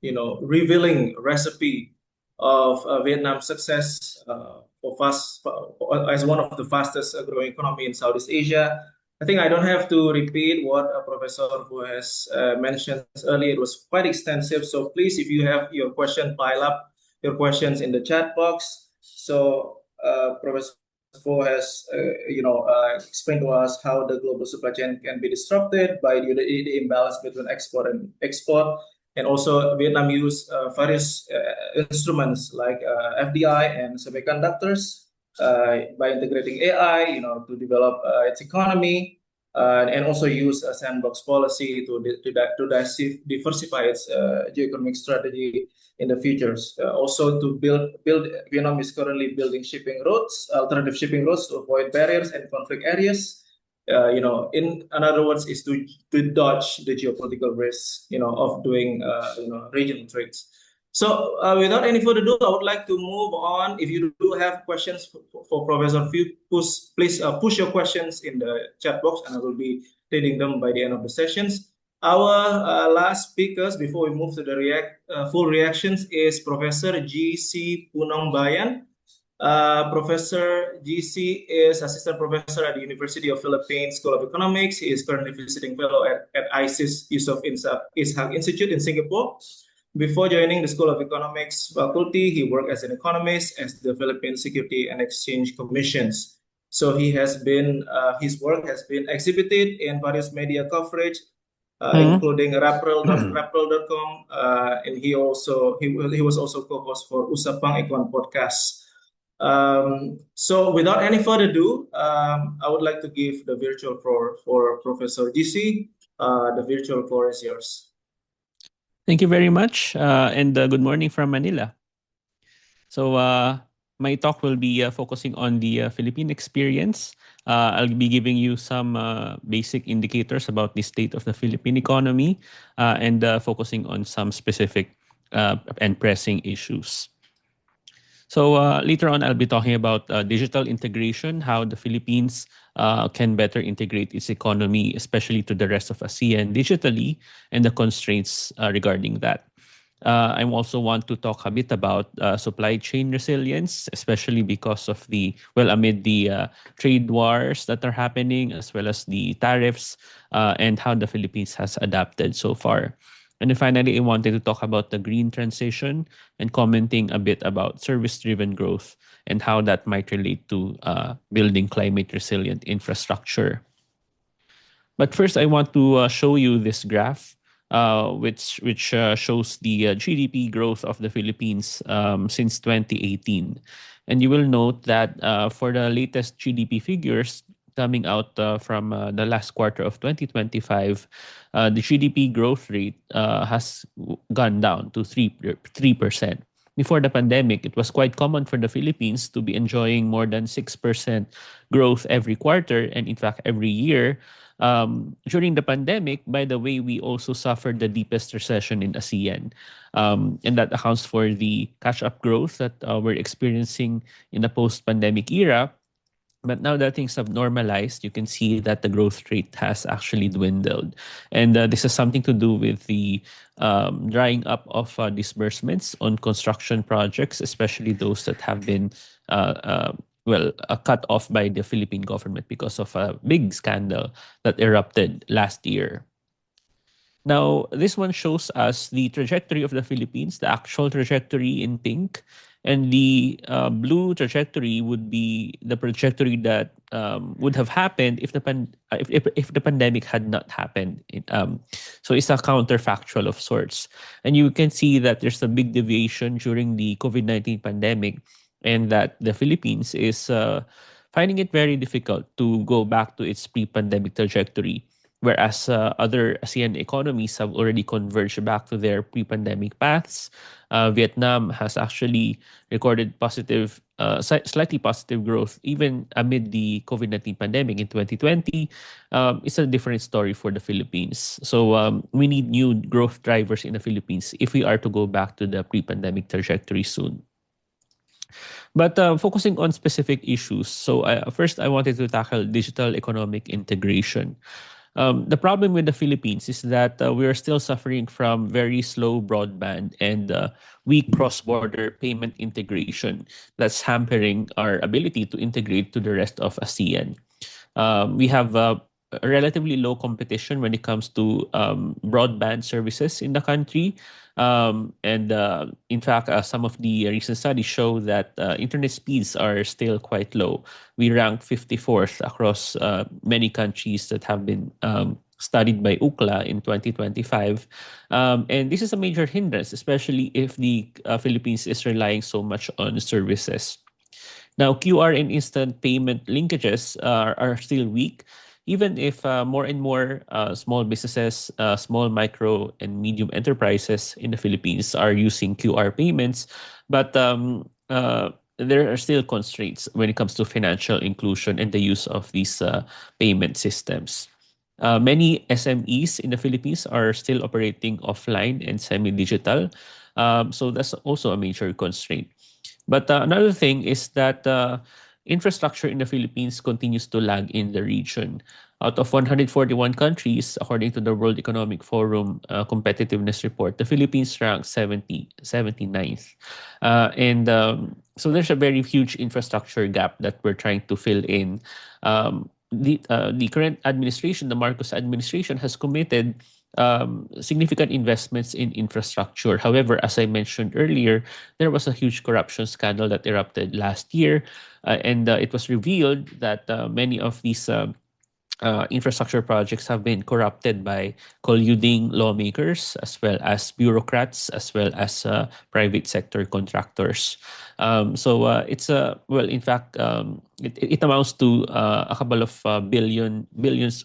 revealing recipe of Vietnam's success as one of the fastest growing economy in Southeast Asia. I think I don't have to repeat what Professor Fu has mentioned earlier. It was quite extensive. So please, if you have your question, pile up your questions in the chat box. So Professor Fu has, explained to us how the global supply chain can be disrupted by the imbalance between export. And also Vietnam used various instruments like FDI and semiconductors by integrating AI, to develop its economy, and also use a sandbox policy to diversify its geoeconomic strategy in the futures. Also to build, Vietnam is currently building alternative shipping routes to avoid barriers and conflict areas. In other words, is to dodge the geopolitical risk, of doing, regional trades. So without any further ado, I would like to move on. If you do have questions for Professor Fu, please push your questions in the chat box, and I will be reading them by the end of the sessions. Our last speakers before we move to the full reactions is Professor G.C. Punong Bayan. Professor GC is assistant professor at the University of Philippines School of Economics. He is currently visiting fellow at ISIS Yusof Ishak Institute in Singapore. Before joining the School of Economics faculty, he worked as an economist at the Philippine Security and Exchange Commissions. So his work has been exhibited in various media coverage, including Rappel.com, and he was also co-host for Usapang Econ podcast. So without any further ado, I would like to give the virtual floor for Professor GC. The virtual floor is yours. Thank you very much, and good morning from Manila. So my talk will be focusing on the Philippine experience. I'll be giving you some basic indicators about the state of the Philippine economy and focusing on some specific and pressing issues. So later on, I'll be talking about digital integration, how the Philippines can better integrate its economy, especially to the rest of ASEAN digitally, and the constraints regarding that. I also want to talk a bit about supply chain resilience, especially because of amid the trade wars that are happening, as well as the tariffs, and how the Philippines has adapted so far. And then finally, I wanted to talk about the green transition and commenting a bit about service-driven growth and how that might relate to building climate-resilient infrastructure. But first, I want to show you this graph, which shows the GDP growth of the Philippines since 2018. And you will note that for the latest GDP figures coming out from the last quarter of 2025, the GDP growth rate has gone down to 3%. Before the pandemic, it was quite common for the Philippines to be enjoying more than 6% growth every quarter, and in fact, every year. During the pandemic, by the way, we also suffered the deepest recession in ASEAN. And that accounts for the catch-up growth that we're experiencing in the post-pandemic era. But now that things have normalized, you can see that the growth rate has actually dwindled. And this has something to do with the drying up of disbursements on construction projects, especially those that have been cut off by the Philippine government because of a big scandal that erupted last year. Now, this one shows us the trajectory of the Philippines, the actual trajectory in pink, and the blue trajectory would be the trajectory that would have happened if the pandemic had not happened. So it's a counterfactual of sorts, and you can see that there's a big deviation during the COVID-19 pandemic, and that the Philippines is finding it very difficult to go back to its pre-pandemic trajectory, whereas other ASEAN economies have already converged back to their pre-pandemic paths. Vietnam has actually recorded slightly positive growth even amid the COVID-19 pandemic in 2020. It's a different story for the Philippines. So we need new growth drivers in the Philippines if we are to go back to the pre-pandemic trajectory soon. But focusing on specific issues. So first, I wanted to tackle digital economic integration. The problem with the Philippines is that we are still suffering from very slow broadband and weak cross-border payment integration that's hampering our ability to integrate to the rest of ASEAN. We have relatively low competition when it comes to broadband services in the country. In fact, some of the recent studies show that internet speeds are still quite low. We rank 54th across many countries that have been studied by UCLA in 2025. And this is a major hindrance, especially if the Philippines is relying so much on services. Now, QR and instant payment linkages are still weak, even if more and more small businesses, small, micro, and medium enterprises in the Philippines are using QR payments. But there are still constraints when it comes to financial inclusion and the use of these payment systems. Many SMEs in the Philippines are still operating offline and semi-digital. So that's also a major constraint. But another thing is that infrastructure in the Philippines continues to lag in the region. Out of 141 countries, according to the World Economic Forum competitiveness report, the Philippines ranks 79th. So there's a very huge infrastructure gap that we're trying to fill in. The current administration, the Marcos administration, has committed significant investments in infrastructure. However, as I mentioned earlier, there was a huge corruption scandal that erupted last year, and it was revealed that many of these infrastructure projects have been corrupted by colluding lawmakers as well as bureaucrats as well as private sector contractors. In fact, it amounts to a couple of billions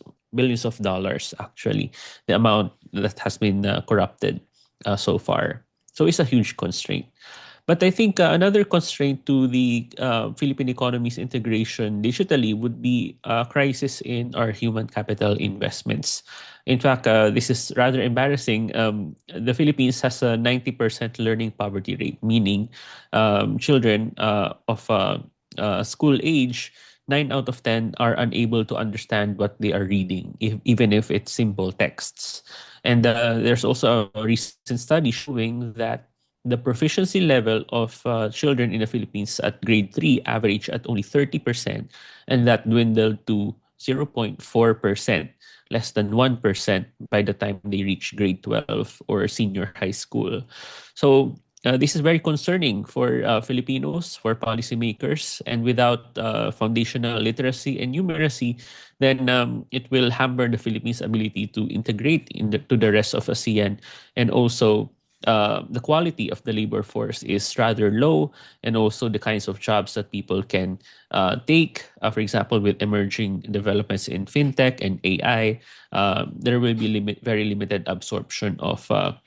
of dollars, actually, the amount that has been corrupted so far. So it's a huge constraint. But I think another constraint to the Philippine economy's integration digitally would be a crisis in our human capital investments. In fact, this is rather embarrassing. The Philippines has a 90% learning poverty rate, meaning children of school age, 9 out of 10 are unable to understand what they are reading, even if it's simple texts. And there's also a recent study showing that the proficiency level of children in the Philippines at grade 3 average at only 30%, and that dwindled to 0.4%, less than 1% by the time they reach grade 12 or senior high school. So this is very concerning for Filipinos, for policymakers, and without foundational literacy and numeracy, then it will hamper the Philippines' ability to integrate to the rest of ASEAN. And also, the quality of the labor force is rather low, and also the kinds of jobs that people can take. For example, with emerging developments in fintech and AI, there will be very limited absorption of a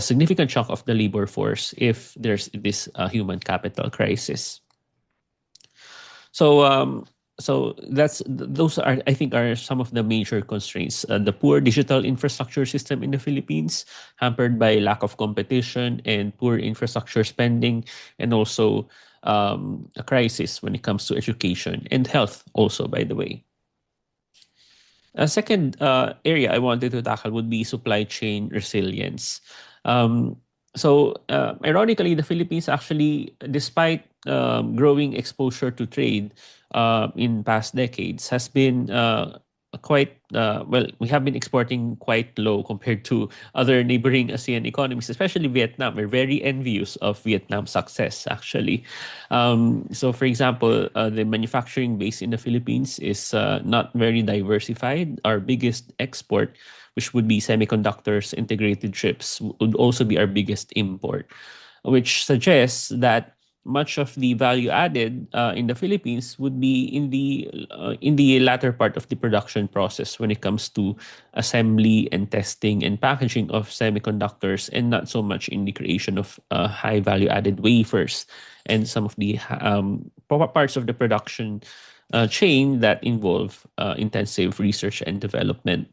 significant chunk of the labor force if there's this human capital crisis. So those are, I think, are some of the major constraints. The poor digital infrastructure system in the Philippines, hampered by lack of competition and poor infrastructure spending, and also a crisis when it comes to education and health also, by the way. A second area I wanted to tackle would be supply chain resilience. Ironically, the Philippines actually, despite growing exposure to trade in past decades, has been we have been exporting quite low compared to other neighboring ASEAN economies, especially Vietnam. We're very envious of Vietnam's success, actually. For example, the manufacturing base in the Philippines is not very diversified. Our biggest export, which would be semiconductors, integrated chips, would also be our biggest import, which suggests that much of the value added in the Philippines would be in the latter part of the production process when it comes to assembly and testing and packaging of semiconductors, and not so much in the creation of high value added wafers and some of the parts of the production chain that involve intensive research and development.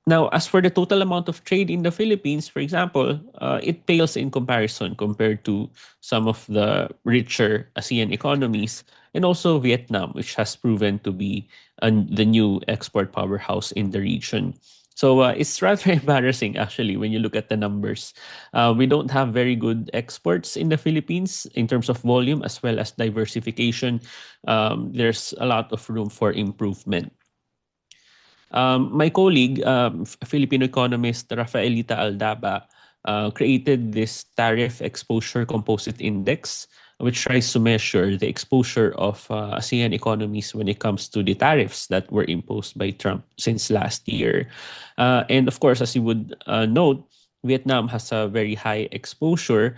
Now, as for the total amount of trade in the Philippines, for example, it pales in comparison compared to some of the richer ASEAN economies, and also Vietnam, which has proven to be the new export powerhouse in the region. So it's rather embarrassing, actually, when you look at the numbers. We don't have very good exports in the Philippines in terms of volume as well as diversification. There's a lot of room for improvement. My colleague, Filipino economist Rafaelita Aldaba, created this tariff exposure composite index, which tries to measure the exposure of ASEAN economies when it comes to the tariffs that were imposed by Trump since last year. And of course, as you would note, Vietnam has a very high exposure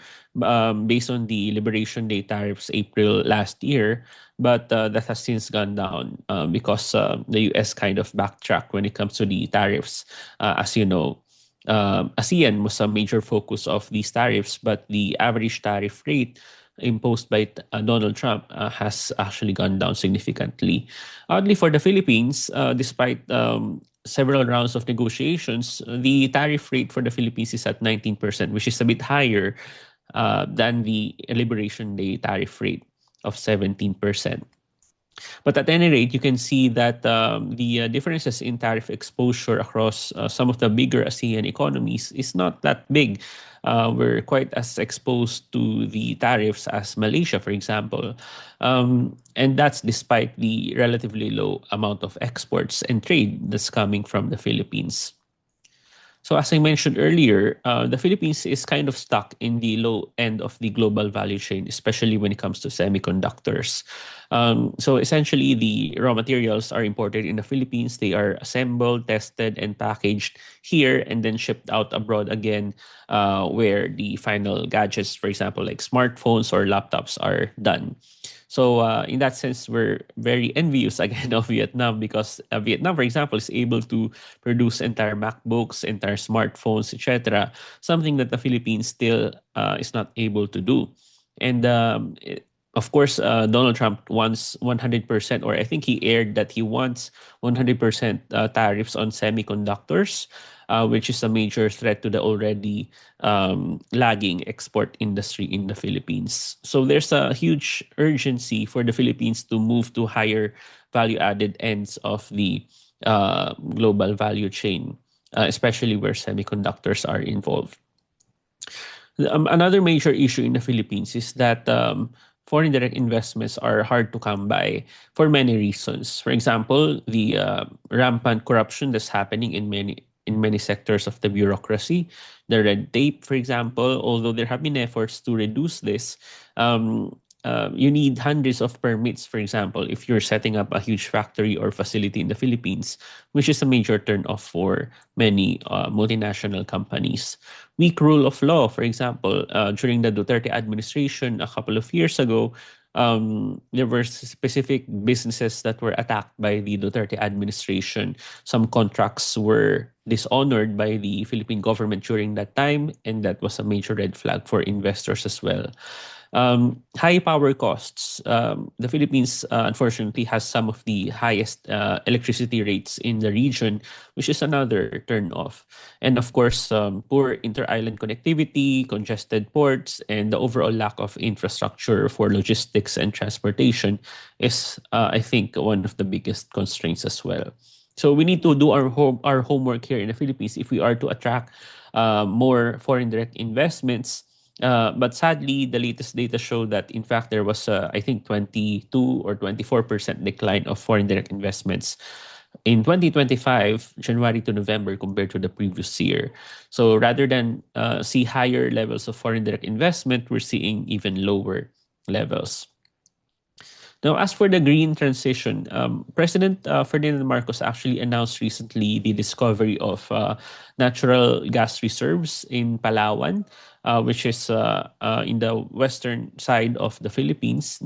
based on the Liberation Day tariffs April last year, but that has since gone down because the US kind of backtracked when it comes to the tariffs. As you know, ASEAN was a major focus of these tariffs, but the average tariff rate imposed by Donald Trump has actually gone down significantly. Oddly, for the Philippines, despite several rounds of negotiations, the tariff rate for the Philippines is at 19%, which is a bit higher than the Liberation Day tariff rate of 17%. But at any rate, you can see that the differences in tariff exposure across some of the bigger ASEAN economies is not that big. We're quite as exposed to the tariffs as Malaysia, for example. And that's despite the relatively low amount of exports and trade that's coming from the Philippines. So as I mentioned earlier, the Philippines is kind of stuck in the low end of the global value chain, especially when it comes to semiconductors. So essentially, the raw materials are imported in the Philippines. They are assembled, tested, and packaged here, and then shipped out abroad again, where the final gadgets, for example, like smartphones or laptops, are done. So in that sense, we're very envious again of Vietnam because Vietnam, for example, is able to produce entire MacBooks, entire smartphones, etc. Something that the Philippines still is not able to do. And of course, Donald Trump wants 100%, or I think he aired that he wants 100% tariffs on semiconductors, which is a major threat to the already lagging export industry in the Philippines. So there's a huge urgency for the Philippines to move to higher value added ends of the global value chain, especially where semiconductors are involved. Another major issue in the Philippines is that foreign direct investments are hard to come by for many reasons. For example, the rampant corruption that's happening in many sectors of the bureaucracy, the red tape, for example. Although there have been efforts to reduce this, you need hundreds of permits, for example, if you're setting up a huge factory or facility in the Philippines, which is a major turnoff for many multinational companies. Weak rule of law, for example, during the Duterte administration a couple of years ago, there were specific businesses that were attacked by the Duterte administration. Some contracts were dishonored by the Philippine government during that time, and that was a major red flag for investors as well. High power costs. The Philippines, unfortunately, has some of the highest electricity rates in the region, which is another turn-off. And of course, poor inter-island connectivity, congested ports, and the overall lack of infrastructure for logistics and transportation is, I think, one of the biggest constraints as well. So we need to do our homework here in the Philippines if we are to attract more foreign direct investments. But sadly, the latest data show that in fact there was I think 22 or 24% decline of foreign direct investments in 2025, January to November, compared to the previous year. So rather than see higher levels of foreign direct investment, we're seeing even lower levels. Now, as for the green transition, President Ferdinand Marcos actually announced recently the discovery of natural gas reserves in Palawan, which is in the western side of the Philippines,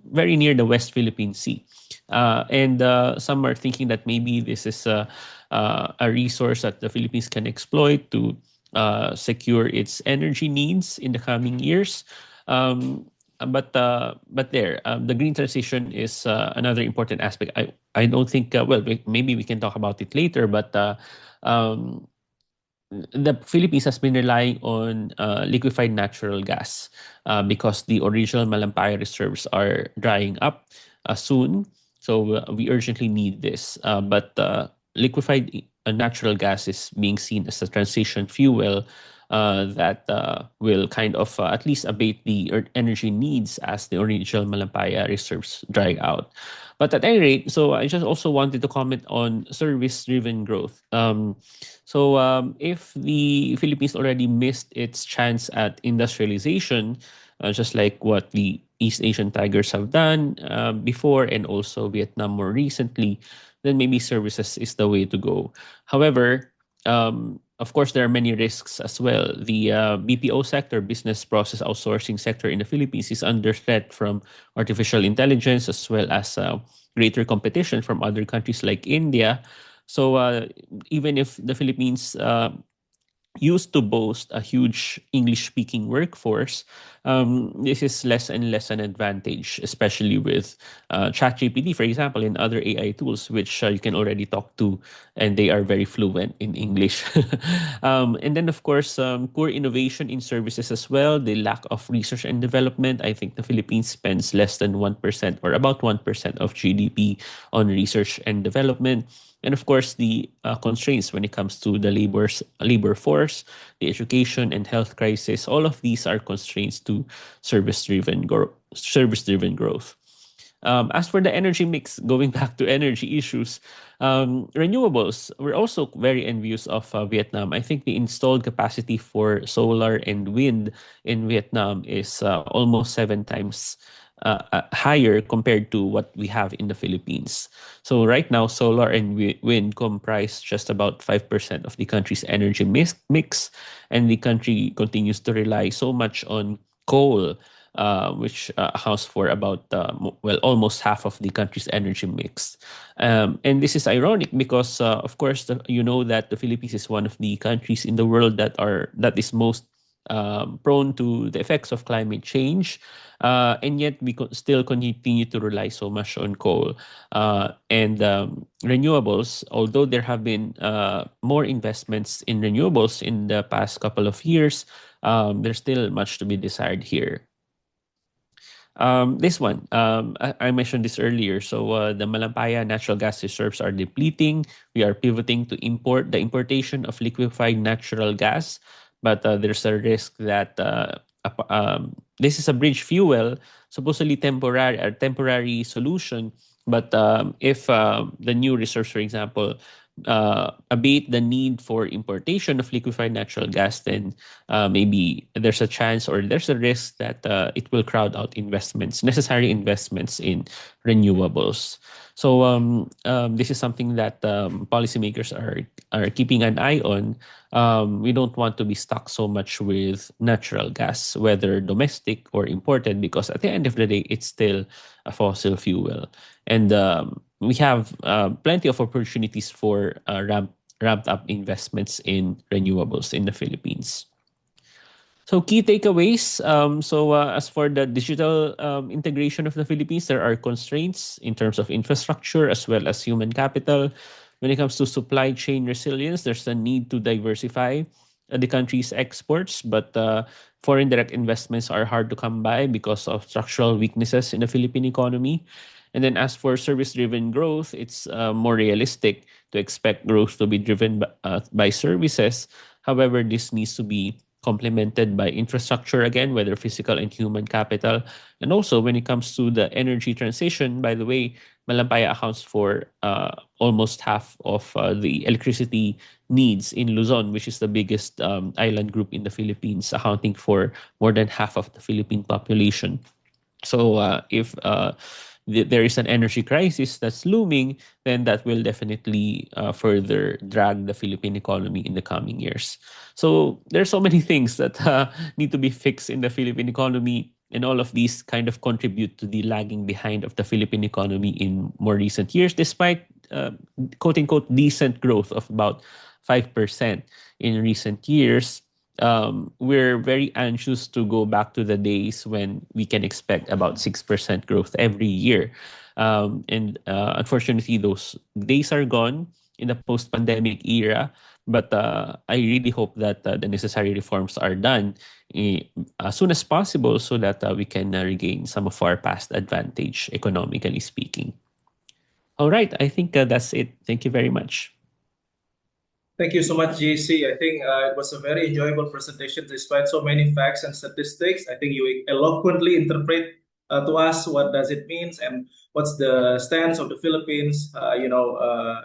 very near the West Philippine Sea. And some are thinking that maybe this is a resource that the Philippines can exploit to secure its energy needs in the coming years. But the green transition is another important aspect. I don't think maybe we can talk about it later, but the Philippines has been relying on liquefied natural gas because the original Malampaya reserves are drying up soon. So we urgently need this. But liquefied natural gas is being seen as a transition fuel that will kind of at least abate the energy needs as the original Malampaya reserves dry out. But at any rate, so I just also wanted to comment on service-driven growth. If the Philippines already missed its chance at industrialization, just like what the East Asian tigers have done before, and also Vietnam more recently, then maybe services is the way to go. However, of course, there are many risks as well. The BPO sector, business process outsourcing sector in the Philippines, is under threat from artificial intelligence as well as greater competition from other countries like India. So even if the Philippines used to boast a huge English-speaking workforce, this is less and less an advantage, especially with ChatGPT, for example, and other AI tools, which you can already talk to, and they are very fluent in English. And then, of course, poor innovation in services as well, the lack of research and development. I think the Philippines spends less than 1% or about 1% of GDP on research and development. And of course, the constraints when it comes to the labor force, the education and health crisis. All of these are constraints to service-driven growth. As for the energy mix, going back to energy issues, renewables, we're also very envious of Vietnam. I think the installed capacity for solar and wind in Vietnam is almost 7 times higher compared to what we have in the Philippines. So right now, solar and wind comprise just about 5% of the country's energy mix, and the country continues to rely so much on coal, which accounts for about almost half of the country's energy mix. And this is ironic because, of course, you know that the Philippines is one of the countries in the world that is most prone to the effects of climate change, and yet we still continue to rely so much on coal and renewables. Although there have been more investments in renewables in the past couple of years, there's still much to be desired here. This one, I mentioned this earlier. So the Malampaya natural gas reserves are depleting. We are pivoting to the importation of liquefied natural gas, but there's a risk that this is a bridge fuel, supposedly temporary solution. But if the new reserves, for example, abate the need for importation of liquefied natural gas, then maybe there's a chance or there's a risk that it will crowd out necessary investments in renewables. So this is something that policymakers are keeping an eye on. We don't want to be stuck so much with natural gas, whether domestic or imported, because at the end of the day, it's still a fossil fuel. And we have plenty of opportunities for ramped up investments in renewables in the Philippines. So key takeaways. As for the digital integration of the Philippines, there are constraints in terms of infrastructure as well as human capital. When it comes to supply chain resilience, there's a need to diversify the country's exports, but foreign direct investments are hard to come by because of structural weaknesses in the Philippine economy. And then as for service-driven growth, it's more realistic to expect growth to be driven by services. However, this needs to be complemented by infrastructure again, whether physical and human capital. And also when it comes to the energy transition, by the way, Malampaya accounts for almost half of the electricity needs in Luzon, which is the biggest island group in the Philippines, accounting for more than half of the Philippine population. So if there is an energy crisis that's looming, then that will definitely further drag the Philippine economy in the coming years. So there's so many things that need to be fixed in the Philippine economy, and all of these kind of contribute to the lagging behind of the Philippine economy in more recent years, despite quote-unquote decent growth of about 5% in recent years. We're very anxious to go back to the days when we can expect about 6% growth every year. Unfortunately, those days are gone in the post-pandemic era. But I really hope that the necessary reforms are done as soon as possible so that we can regain some of our past advantage, economically speaking. All right, I think that's it. Thank you very much. Thank you so much, JC. I think it was a very enjoyable presentation despite so many facts and statistics. I think you eloquently interpret to us what does it means and what's the stance of the Philippines,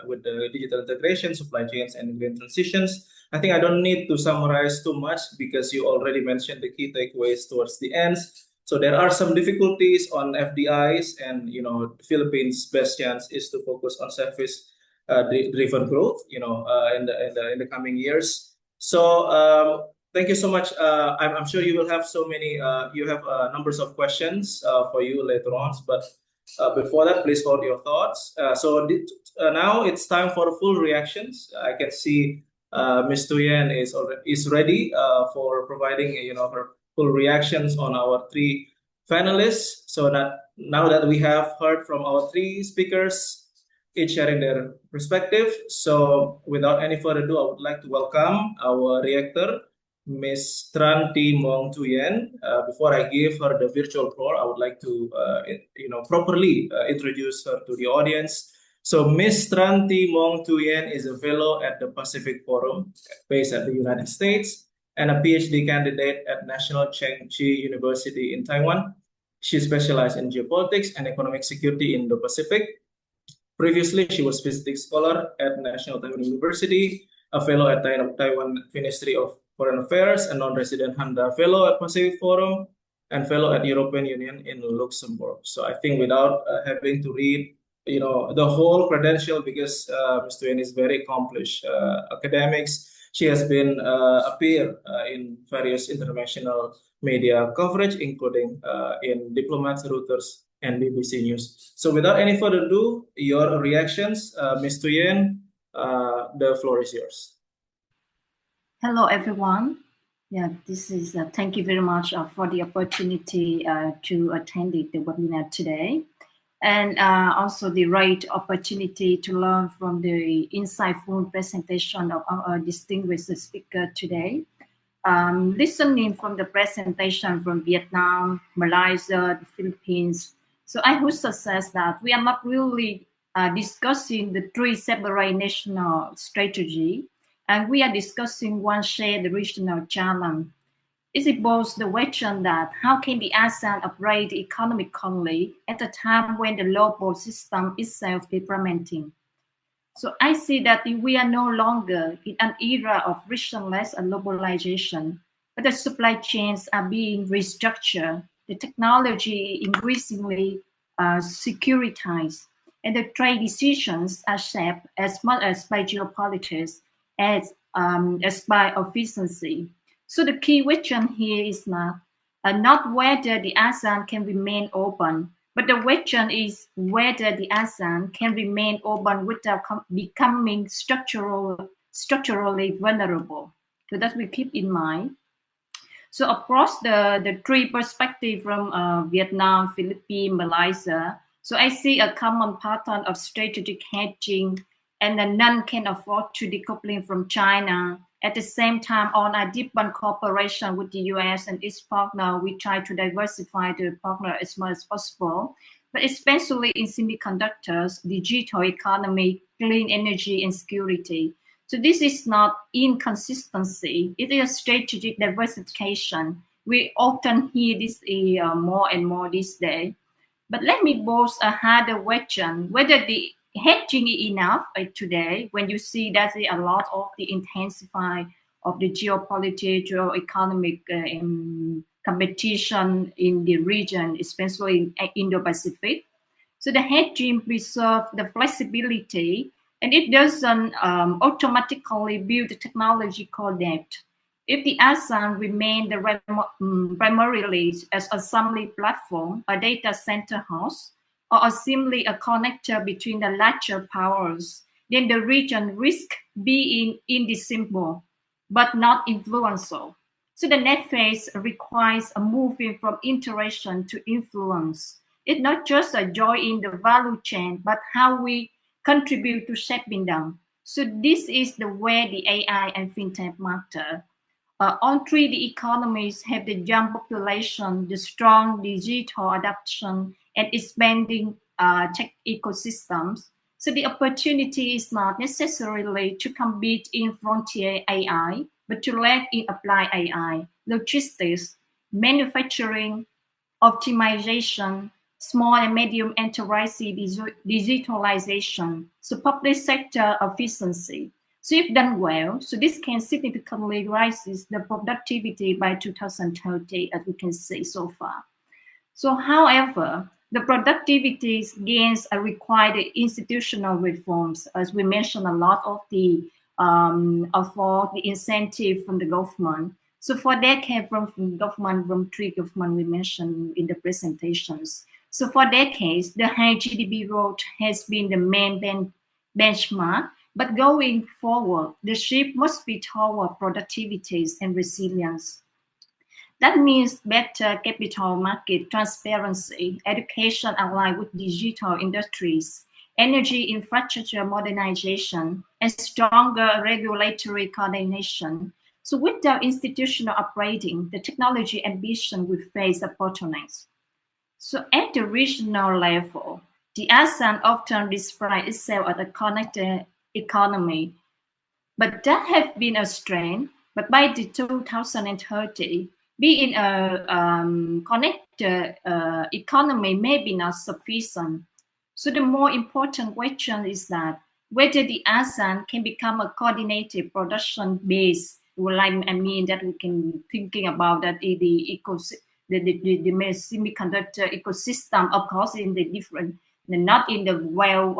with the digital integration, supply chains, and green transitions. I think I don't need to summarize too much because you already mentioned the key takeaways towards the ends. So there are some difficulties on FDIs, and the Philippines' best chance is to focus on service driven growth, in the coming years. So thank you so much. I'm sure you will have you have numbers of questions for you later on. But before that, please hold your thoughts. Now it's time for full reactions. I can see Ms. Tuyen is ready for providing her full reactions on our three finalists. So that now that we have heard from our three speakers, each sharing their perspective. So without any further ado, I would like to welcome our reactor, Ms. Tran Thi Mong Tuyen. Before I give her the virtual floor, I would like to properly introduce her to the audience. So Ms. Tran Thi Mong Tuyen is a fellow at the Pacific Forum based at the United States and a PhD candidate at National Cheng Chi University in Taiwan. She specialized in geopolitics and economic security in the Pacific. Previously, she was visiting scholar at National Taiwan University, a fellow at Taiwan Ministry of Foreign Affairs, a non-resident Handa fellow at Pacific Forum, and fellow at European Union in Luxembourg. So I think without having to read the whole credential, because Ms. Tuyen is very accomplished academics. She has been appeared in various international media coverage, including in Diplomats, Reuters, and BBC News. So without any further ado, your reactions, Ms. Tuyen, the floor is yours. Hello, everyone. Yeah, this is thank you very much for the opportunity to attend the webinar today, and also the right opportunity to learn from the insightful presentation of our distinguished speaker today. Listening from the presentation from Vietnam, Malaysia, the Philippines, so I would suggest that we are not really discussing the three separate national strategy, and we are discussing one shared regional challenge. It involves the question that how can the ASEAN operate economically at a time when the global system itself is fragmenting? So I see that we are no longer in an era of regionless and globalization, but the supply chains are being restructured, the technology increasingly securitized, and the trade decisions are shaped as much as by geopolitics as by efficiency. So the key question here is not whether the ASEAN can remain open, but the question is whether the ASEAN can remain open without becoming structurally vulnerable. So that we keep in mind. So across the three perspectives from Vietnam, Philippines, Malaysia, so I see a common pattern of strategic hedging, and none can afford to decoupling from China. At the same time, on a deepened cooperation with the US and its partner, we try to diversify the partner as much as possible, but especially in semiconductors, digital economy, clean energy, and security. So this is not inconsistency, it is a strategic diversification. We often hear this more and more these days. But let me pose a harder question, whether the hedging is enough today when you see that a lot of the intensify of the geopolitical, economic competition in the region, especially in Indo-Pacific. So the hedging preserves the flexibility, and it doesn't automatically build the technological depth. If the ASEAN remain primarily as a assembly platform, a data center host, or simply a connector between the larger powers, then the region risks being indivisible, but not influential. So the next phase requires a moving from interaction to influence. It's not just a joy in the value chain, but how we contribute to shaping them. So this is the way the AI and fintech matter. All three the economies have the young population, the strong digital adoption, and expanding tech ecosystems. So the opportunity is not necessarily to compete in frontier AI, but to let it apply AI, logistics, manufacturing, optimization, small and medium enterprise digitalization, so public sector efficiency. So if done well, so this can significantly rise the productivity by 2030, as we can see so far. So however, the productivity gains require the institutional reforms, as we mentioned a lot of the incentive from the government. So for that came from government, from three government we mentioned in the presentations. So for decades, the high GDP growth has been the main benchmark, But going forward, the shift must be toward productivity and resilience. That means better capital market transparency, education aligned with digital industries, energy infrastructure modernization, and stronger regulatory coordination. So without institutional upgrading, the technology ambition will face a bottlenecks. So at the regional level, the ASEAN often describes itself as a connected economy, but that has been a strain. But by the 2030, being a connected economy may be not sufficient. So the more important question is that whether the ASEAN can become a coordinated production base. Like I mean that we can thinking about that the semiconductor ecosystem, of course, in the different, not in the well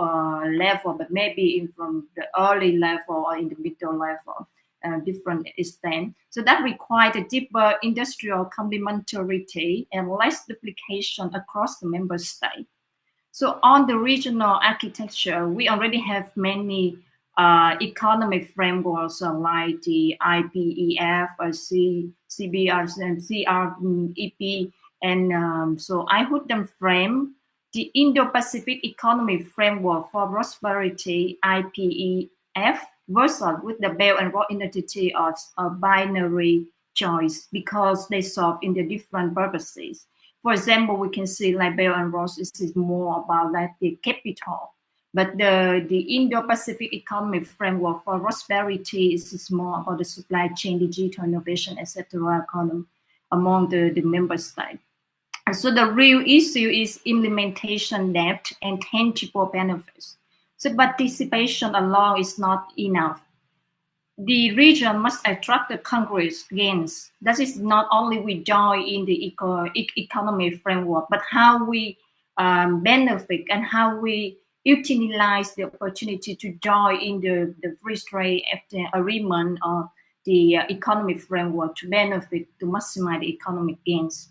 level, but maybe in from the early level or in the middle level, different extent. So that requires a deeper industrial complementarity and less duplication across the member state. So on the regional architecture, we already have many economic frameworks like the IPEF, CBR, and CREP, and so I would them frame the Indo-Pacific Economic Framework for Prosperity, IPEF, versus with the Belt and Road Initiative of a binary choice because they solve in the different purposes. For example, we can see like Belt and Road is more about like the capital, but the Indo-Pacific Economic Framework for Prosperity is more about the supply chain, digital innovation, etc. among the member states. And so the real issue is implementation depth and tangible benefits. So participation alone is not enough. The region must attract the Congress gains. That is not only we join in the economic framework, but how we benefit and how we utilize the opportunity to join in the free trade agreement or the economic framework to benefit, to maximize the economic gains.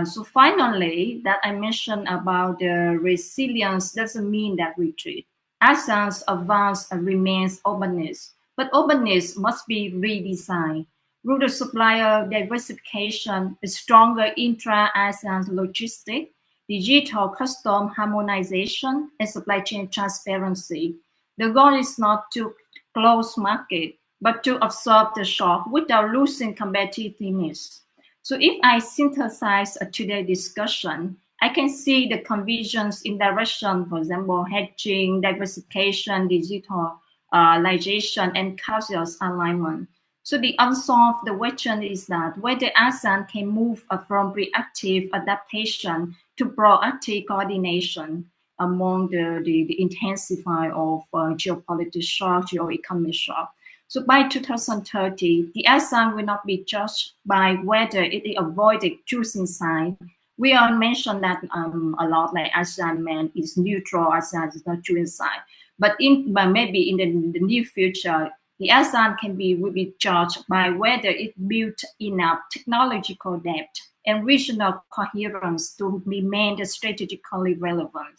So finally, that I mentioned about the resilience doesn't mean that retreat. ASEAN's advance remains openness, but openness must be redesigned. Rural supplier diversification, a stronger intra-ASEAN logistics, digital custom harmonization, and supply chain transparency. The goal is not to close market, but to absorb the shock without losing competitiveness. So if I synthesize today's discussion, I can see the convergence in direction, for example, hedging, diversification, digitalization, and cultural alignment. So the unsolved question is that whether ASEAN can move from reactive adaptation to proactive coordination among the intensify of geopolitical shock, geoeconomic shock. So by 2030, the ASEAN will not be judged by whether it avoided choosing side. We all mentioned that a lot, like ASEAN is neutral, ASEAN is not choosing side. But maybe in the near future, the ASEAN will be judged by whether it built enough technological depth and regional coherence to remain strategically relevant.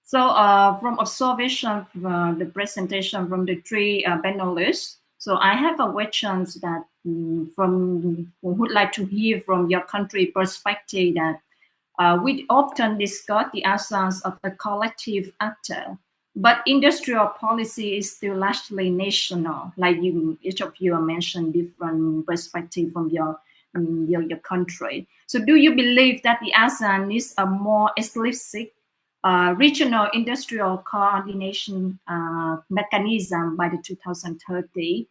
So from observation, the presentation from the three panelists, so I have a questions that would like to hear from your country perspective that we often discuss the ASEAN as a collective actor, but industrial policy is still largely national. Like each of you mentioned different perspective from your country. So do you believe that the ASEAN is a more explicit regional industrial coordination mechanism by the 2030?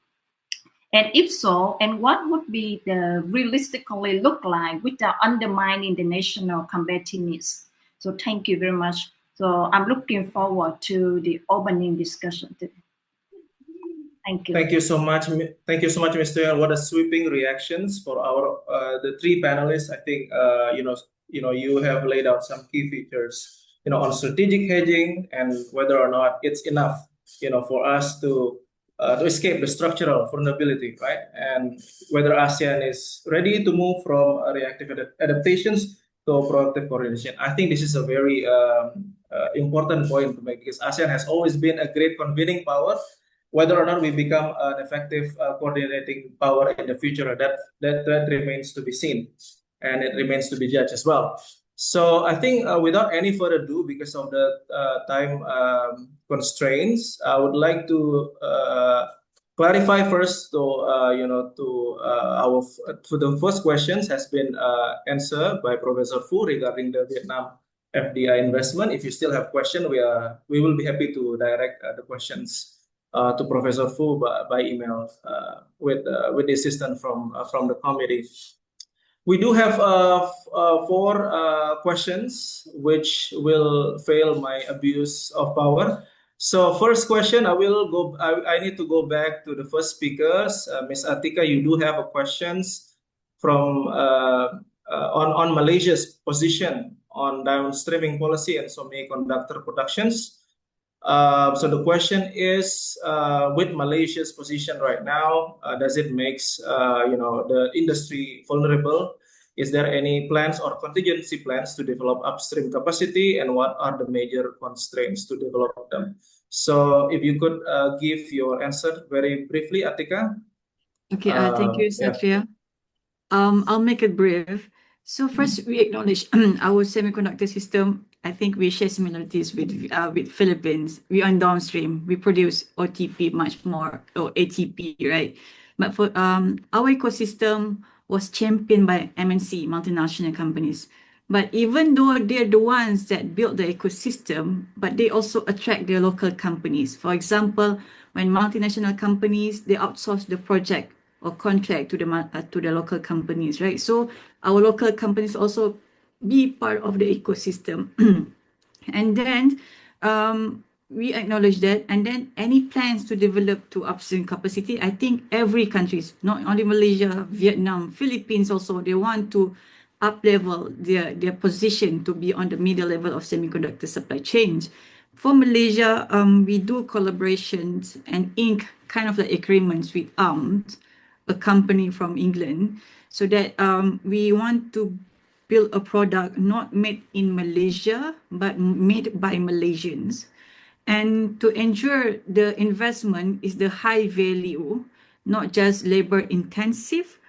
And if so, and what would be the realistically look like without undermining the national competitiveness? So thank you very much. So I'm looking forward to the opening discussion today. Thank you. Thank you so much. Thank you so much, Mr. Yuan. What a sweeping reactions for our the three panelists. I think you have laid out some key features on strategic hedging and whether or not it's enough for us to escape the structural vulnerability, right? And whether ASEAN is ready to move from reactive adaptations to proactive coordination. I think this is a very important point to make, because ASEAN has always been a great convening power. Whether or not we become an effective coordinating power in the future, that remains to be seen, and it remains to be judged as well. So I think without any further ado, because of the time constraints, I would like to clarify first to the first questions has been answered by Professor Fu regarding the Vietnam FDI investment. If you still have questions, we will be happy to direct the questions to Professor Fu by email with the assistance from the committee. We do have 4 questions which will fail my abuse of power. So first question, I need to go back to the first speakers. Ms. Atika, you do have questions from on Malaysia's position on downstreaming policy and semiconductor productions. So the question is, with Malaysia's position right now, does it makes the industry vulnerable? Is there any plans or contingency plans to develop upstream capacity, and what are the major constraints to develop them? So if you could give your answer very briefly, Atika. Okay, thank you, Satria. I'll make it brief. So first, we acknowledge our semiconductor system. I think we share similarities with Philippines. We are downstream. We produce OTP much more, or ATP, right? But for our ecosystem was championed by MNC, multinational companies. But even though they're the ones that build the ecosystem, but they also attract their local companies. For example, when multinational companies, they outsource the project or contract to the local companies, right? So our local companies also be part of the ecosystem. And then we acknowledge that. And then any plans to develop to upstream capacity, I think every country, not only Malaysia, Vietnam, Philippines also, they want to up-level their position to be on the middle level of semiconductor supply chains. For Malaysia, we do collaborations and ink kind of like agreements with ARMS, a company from England, so that we want to build a product not made in Malaysia, but made by Malaysians. And to ensure the investment is the high value, not just labor intensive,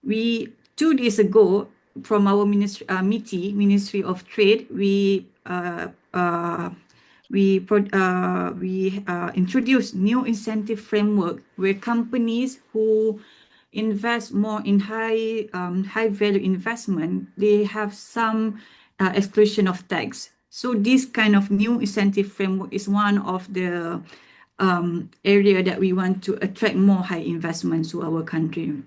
2 days ago, from our MITI, Ministry of Trade, we introduced new incentive framework where companies who invest more in high value investment, they have some exclusion of tax. So this kind of new incentive framework is one of the area that we want to attract more high investments to our country.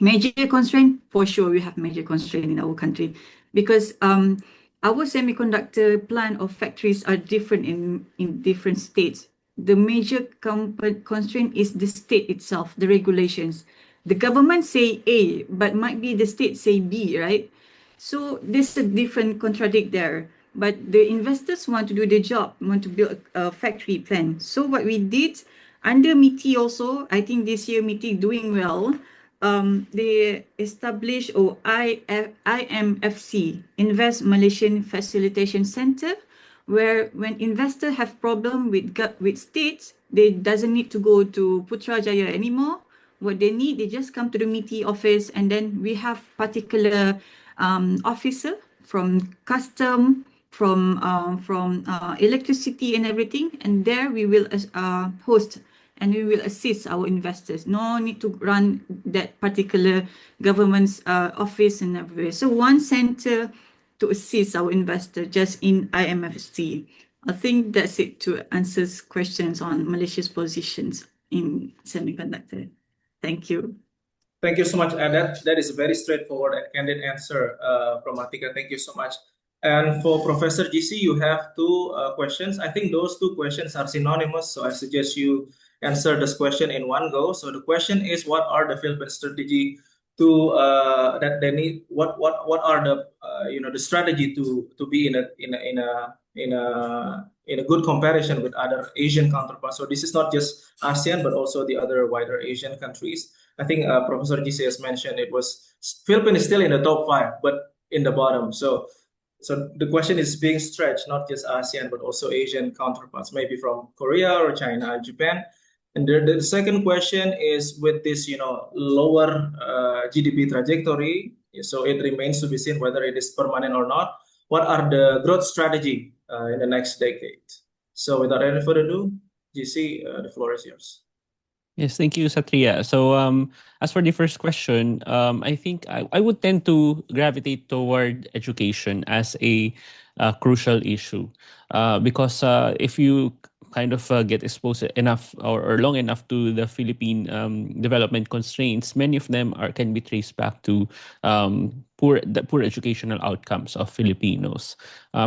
Major constraint, for sure, we have major constraint in our country, because our semiconductor plant or factories are different in different states. The major constraint is the state itself, the regulations. The government say A, but might be the state say B, right? So there's a different contradict there. But the investors want to do the job, want to build a factory plan. So what we did under MITI also, I think this year MITI doing well. They established IMFC, Invest Malaysian Facilitation Center, where when investors have problem with states, they doesn't need to go to Putrajaya anymore. What they need, they just come to the MITI office, and then we have particular officer from custom, from electricity and everything, and there we will host and we will assist our investors. No need to run that particular government's office and everywhere. So one center to assist our investor just in IMFC. I think that's it to answer questions on Malaysia's positions in semiconductor. Thank you. Thank you so much. That is a very straightforward and candid answer from Atika. Thank you so much. And for Professor GC, you have 2 questions. I think those 2 questions are synonymous, so I suggest you answer this question in one go. So the question is, what are the Philippine strategy to that they need? What are the the strategy to be in a good comparison with other Asian counterparts? So this is not just ASEAN, but also the other wider Asian countries. I think Professor GC has mentioned it was Philippines is still in the top 5, but in the bottom. So So the question is being stretched, not just ASEAN, but also Asian counterparts, maybe from Korea or China and Japan. And the second question is with this, lower GDP trajectory, so it remains to be seen whether it is permanent or not. What are the growth strategy in the next decade? So without any further ado, GC, the floor is yours. Yes, thank you, Satria. So, as for the first question, I think I would tend to gravitate toward education as a crucial issue, because if you kind of get exposed enough or long enough to the Philippine development constraints, many of them can be traced back to poor educational outcomes of Filipinos.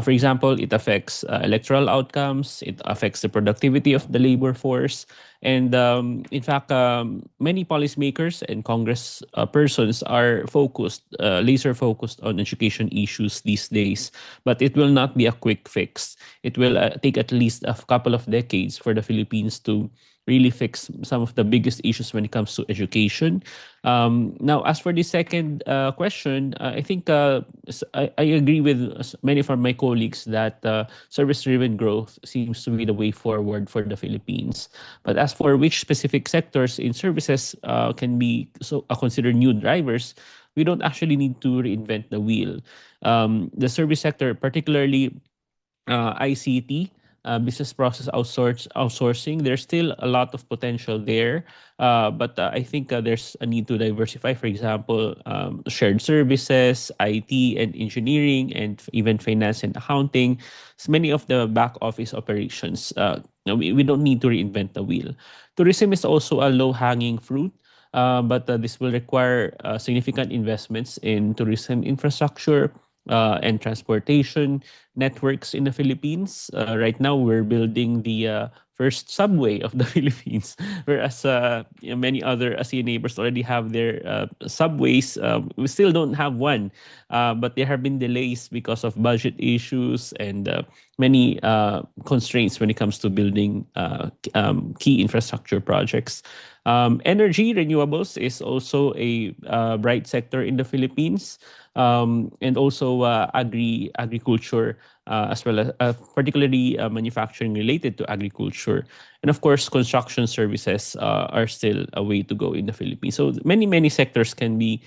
For example, it affects electoral outcomes, it affects the productivity of the labor force, and in fact, many policymakers and Congress persons are laser focused on education issues these days. But it will not be a quick fix. It will take at least a couple of decades for the Philippines to really fix some of the biggest issues when it comes to education. Now, as for the second question, I think I agree with many of my colleagues that service-driven growth seems to be the way forward for the Philippines. But as for which specific sectors in services can be considered new drivers, we don't actually need to reinvent the wheel. The service sector, particularly ICT, business process outsourcing, there's still a lot of potential there. But I think there's a need to diversify, for example, shared services, IT and engineering, and even finance and accounting. So many of the back office operations, we don't need to reinvent the wheel. Tourism is also a low-hanging fruit. But this will require significant investments in tourism infrastructure and transportation networks in the Philippines. Right now, we're building the first subway of the Philippines, whereas many other ASEAN neighbors already have their subways. We still don't have one, but there have been delays because of budget issues and many constraints when it comes to building key infrastructure projects. Energy renewables is also a bright sector in the Philippines, and also agriculture, as well as particularly manufacturing related to agriculture. And of course, construction services are still a way to go in the Philippines. So many sectors can be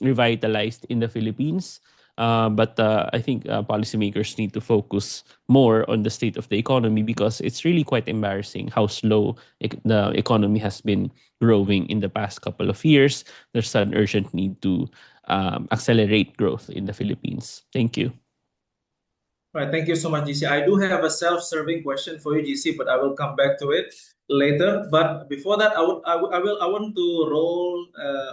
revitalized in the Philippines. But I think policymakers need to focus more on the state of the economy, because it's really quite embarrassing how slow the economy has been growing in the past couple of years. There's an urgent need to accelerate growth in the Philippines. Thank you. Right, thank you so much, GC. I do have a self-serving question for you, GC, but I will come back to it later. But before that, I want to roll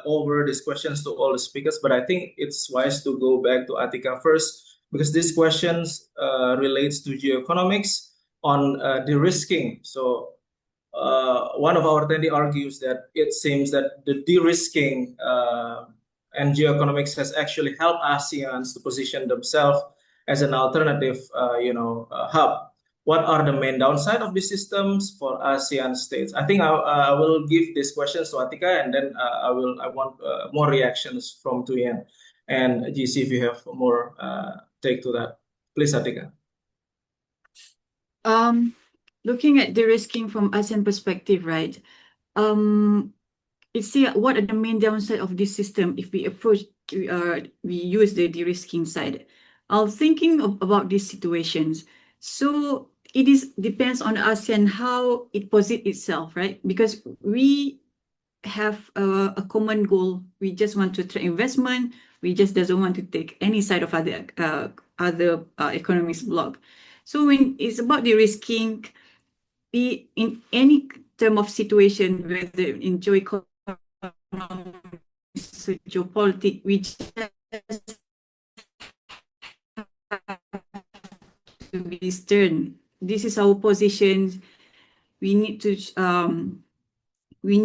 over these questions to all the speakers. But I think it's wise to go back to Atika first, because these questions relates to geoeconomics on de-risking. So one of our attendees argues that it seems that the de-risking and geoeconomics has actually helped ASEANs to position themselves as an alternative, hub. What are the main downside of these systems for ASEAN states? I think I will give these questions to Atika, and then I want more reactions from Tuyen and GC if you have more take to that. Please, Atika. Looking at de-risking from ASEAN perspective, right? Let's see what are the main downside of this system if we use the de-risking side. I'm thinking about these situations. So it depends on ASEAN how it posits itself, right? Because we have a common goal. We just want to attract investment. We just doesn't want to take any side of other economics block. So when it's about de-risking, in any term of situation, whether in geoeconomics, geopolitics, we just to be stern. This is our position. We need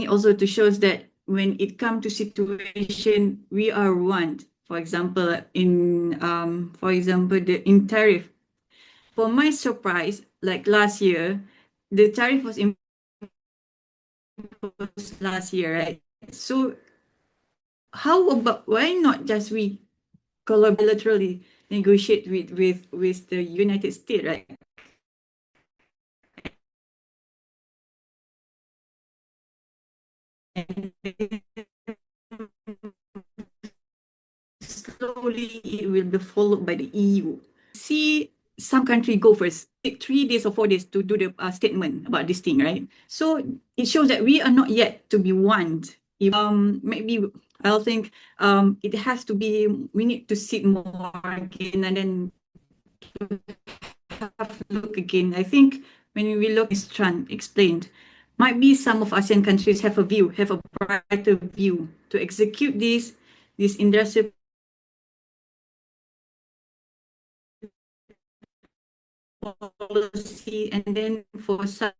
also to show that when it comes to situation, we are one. For example, in in tariff. For my surprise, like last year, the tariff was imposed last year, right? So how about why not just we collaboratively negotiate with the United States, right? And slowly it will be followed by the EU. See some country go first, take 3 days or 4 days to do the statement about this thing, right? So it shows that we are not yet to be warned. Maybe I'll think it has to be, we need to sit more again and then have a look again. I think when we look, Ms. Tran explained, might be some of ASEAN countries have a brighter view to execute this industrial policy, and then for some.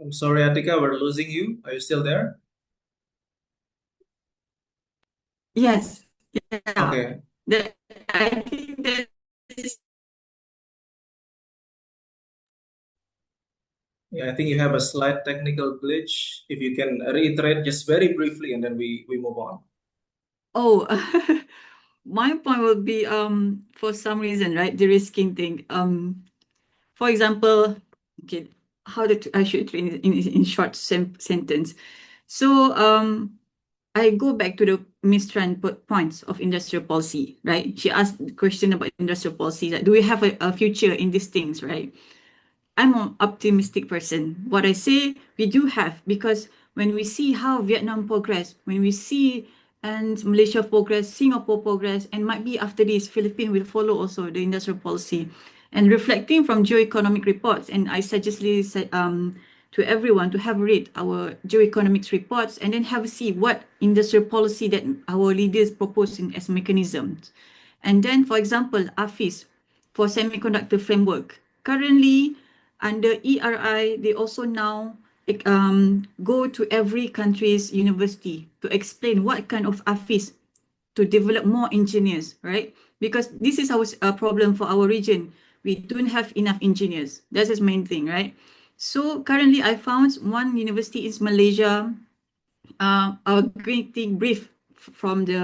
I'm sorry, Atika, we're losing you. Are you still there? Yes. Yeah. Okay. I think that is. Yeah, I think you have a slight technical glitch. If you can reiterate just very briefly, and then we move on. Oh, my point will be for some reason, right, the risking thing. For example, okay, I should train in short sentence. So I go back to the Ms. Tran points of industrial policy, right? She asked the question about industrial policy, that do we have a future in these things, right? I'm an optimistic person. What I say, we do have, because when we see how Vietnam progress, when we see and Malaysia progress, Singapore progress, and might be after this, Philippines will follow also the industrial policy. And reflecting from geoeconomic reports, and I suggest to everyone to have read our geoeconomics reports and then have a see what industrial policy that our leaders proposing as mechanisms. And then, for example, AFIS for semiconductor framework. Currently, under ERI, they also now go to every country's university to explain what kind of AFIS to develop more engineers, right? Because this is our problem for our region. We don't have enough engineers. That's the main thing, right? So currently, I found one university in Malaysia, a great brief from the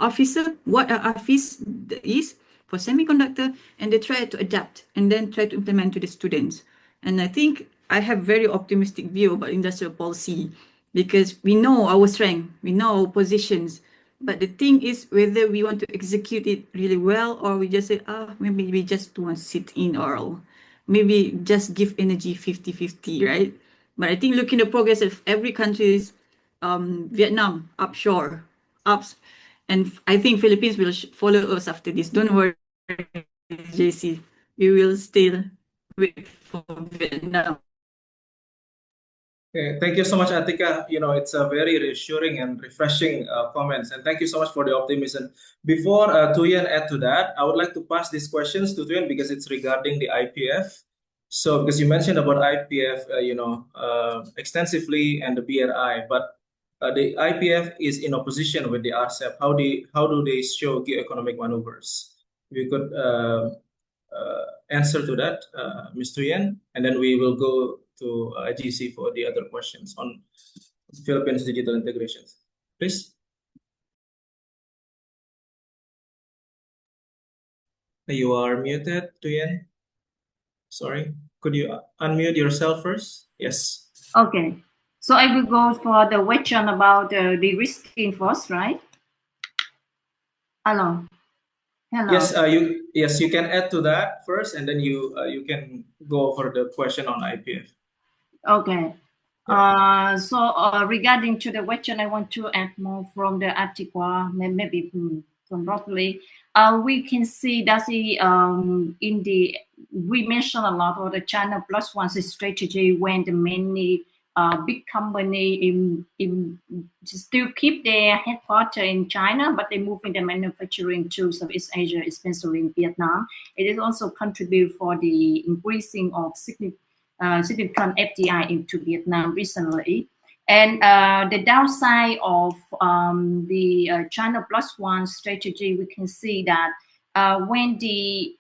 officer what an office is for semiconductor, and they try to adapt and then try to implement to the students. And I think I have very optimistic view about industrial policy, because we know our strength, we know our positions, but the thing is whether we want to execute it really well, or we just say, maybe we just want to sit in, or maybe just give energy 50-50, right? But I think looking at the progress of every country's Vietnam, ups, and I think Philippines will follow us after this. Don't worry, JC. We will still wait for Vietnam. Okay, thank you so much, Atika. It's a very reassuring and refreshing comments, and thank you so much for the optimism. Before Tuyen add to that, I would like to pass these questions to Tuyen because it's regarding the IPF. So, because you mentioned about IPF, extensively, and the BRI, but the IPF is in opposition with the RCEP. How do they show geoeconomic maneuvers? We could answer to that, Ms. Tuyen, and then we will go to GC for the other questions on Philippines digital integrations. Please. You are muted, Tuyen. Sorry. Could you unmute yourself first? Yes. Okay. So I will go for the question about the risking first, right? Hello. Yes, you can add to that first, and then you can go for the question on IPF. Okay. So regarding to the question, I want to add more from the article, maybe from broadly. We can see that we mentioned a lot of the China Plus One strategy when the many big company still keep their headquarters in China, but they move in the manufacturing to Southeast Asia, especially in Vietnam. It is also contribute for the increasing of significant FDI into Vietnam recently. And the downside of the China Plus One strategy, we can see that when the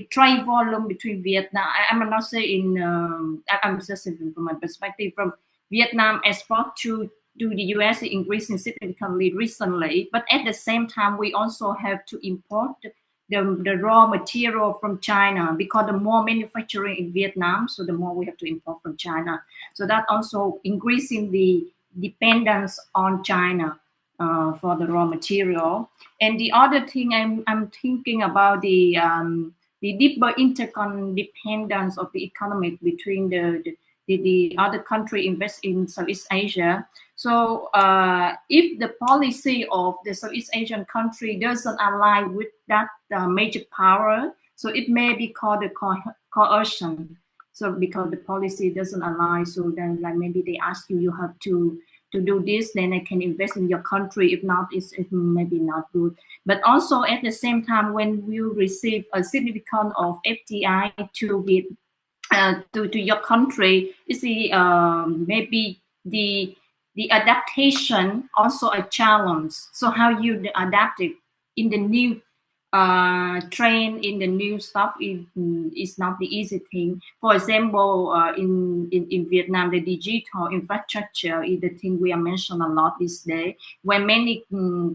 trade volume between Vietnam, I'm not saying I'm just saying from my perspective, from Vietnam export to the US is increasing significantly recently, but at the same time, we also have to import the raw material from China, because the more manufacturing in Vietnam, so the more we have to import from China. So that also increasing the dependence on China for the raw material. And the other thing I'm thinking about the deeper interdependence of the economy between the other country invest in Southeast Asia. So if the policy of the Southeast Asian country doesn't align with that major power, so it may be called a coercion. So because the policy doesn't align, so then like maybe they ask you have to do this, then I can invest in your country. If not, it's maybe not good. But also at the same time, when you receive a significant of FDI to your country, you see maybe the adaptation also a challenge. So how you adapt it in the new trend, in the new stuff is not the easy thing. For example, in Vietnam, the digital infrastructure is the thing we are mentioned a lot this day. When many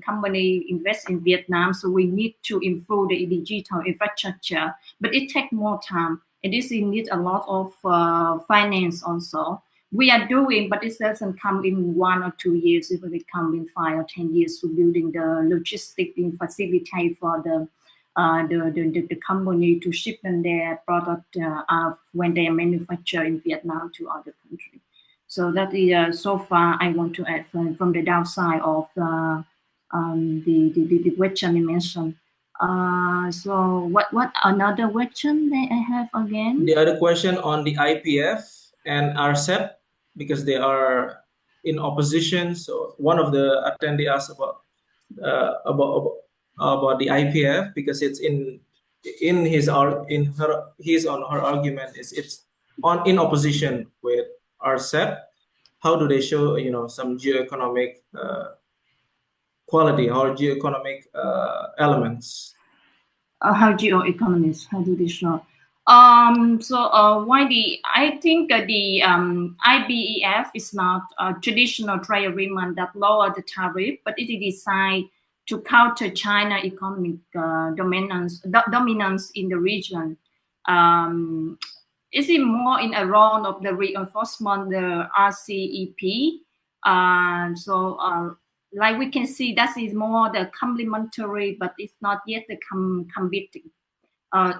companies invest in Vietnam, so we need to improve the digital infrastructure, but it takes more time. And this needs a lot of finance also. We are doing, but it doesn't come in 1 or 2 years. It will come in 5 or 10 years to building the logistic facility for the company to ship in their product when they are manufactured in Vietnam to other countries. So that is so far I want to add from the downside of the question you mentioned. So what another question that I have again? The other question on the IPF and RCEP, because they are in opposition. So one of the attendees asked about the IPF, because it's in his or her argument is it's in opposition with RCEP. How do they show some geoeconomic quality or geoeconomic elements? How geoeconomists, how do they show? I think the IBEF is not a traditional trade agreement that lower the tariff, but it is designed to counter China economic dominance in the region. Is it more in a role of the reinforcement, the RCEP? Like we can see, that is more the complementary, but it's not yet the competing.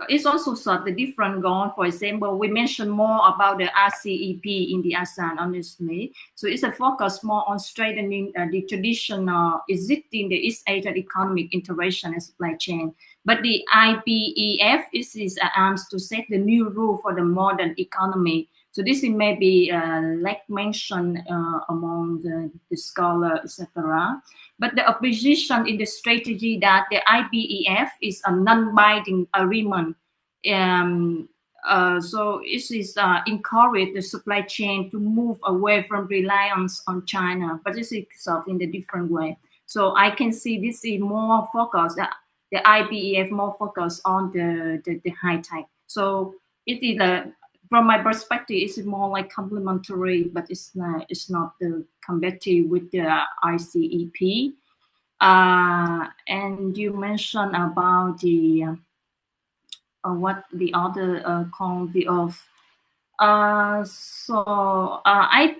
It's also sort the different goal. For example, we mentioned more about the RCEP in the ASEAN, honestly. So it's a focus more on strengthening the traditional existing the East Asian economic integration and supply chain. But the IBEF is aims to set the new rule for the modern economy. So this may be like mentioned among the scholar, etc. But the opposition in the strategy that the IBEF is a non-binding agreement. So it is encourage the supply chain to move away from reliance on China, but this is solved in a different way. So I can see this is more focused, the IBEF more focused on the high tech. So it is from my perspective, it's more like complementary, but it's not the competitive with the ICEP. And you mentioned about the what the other quality of. I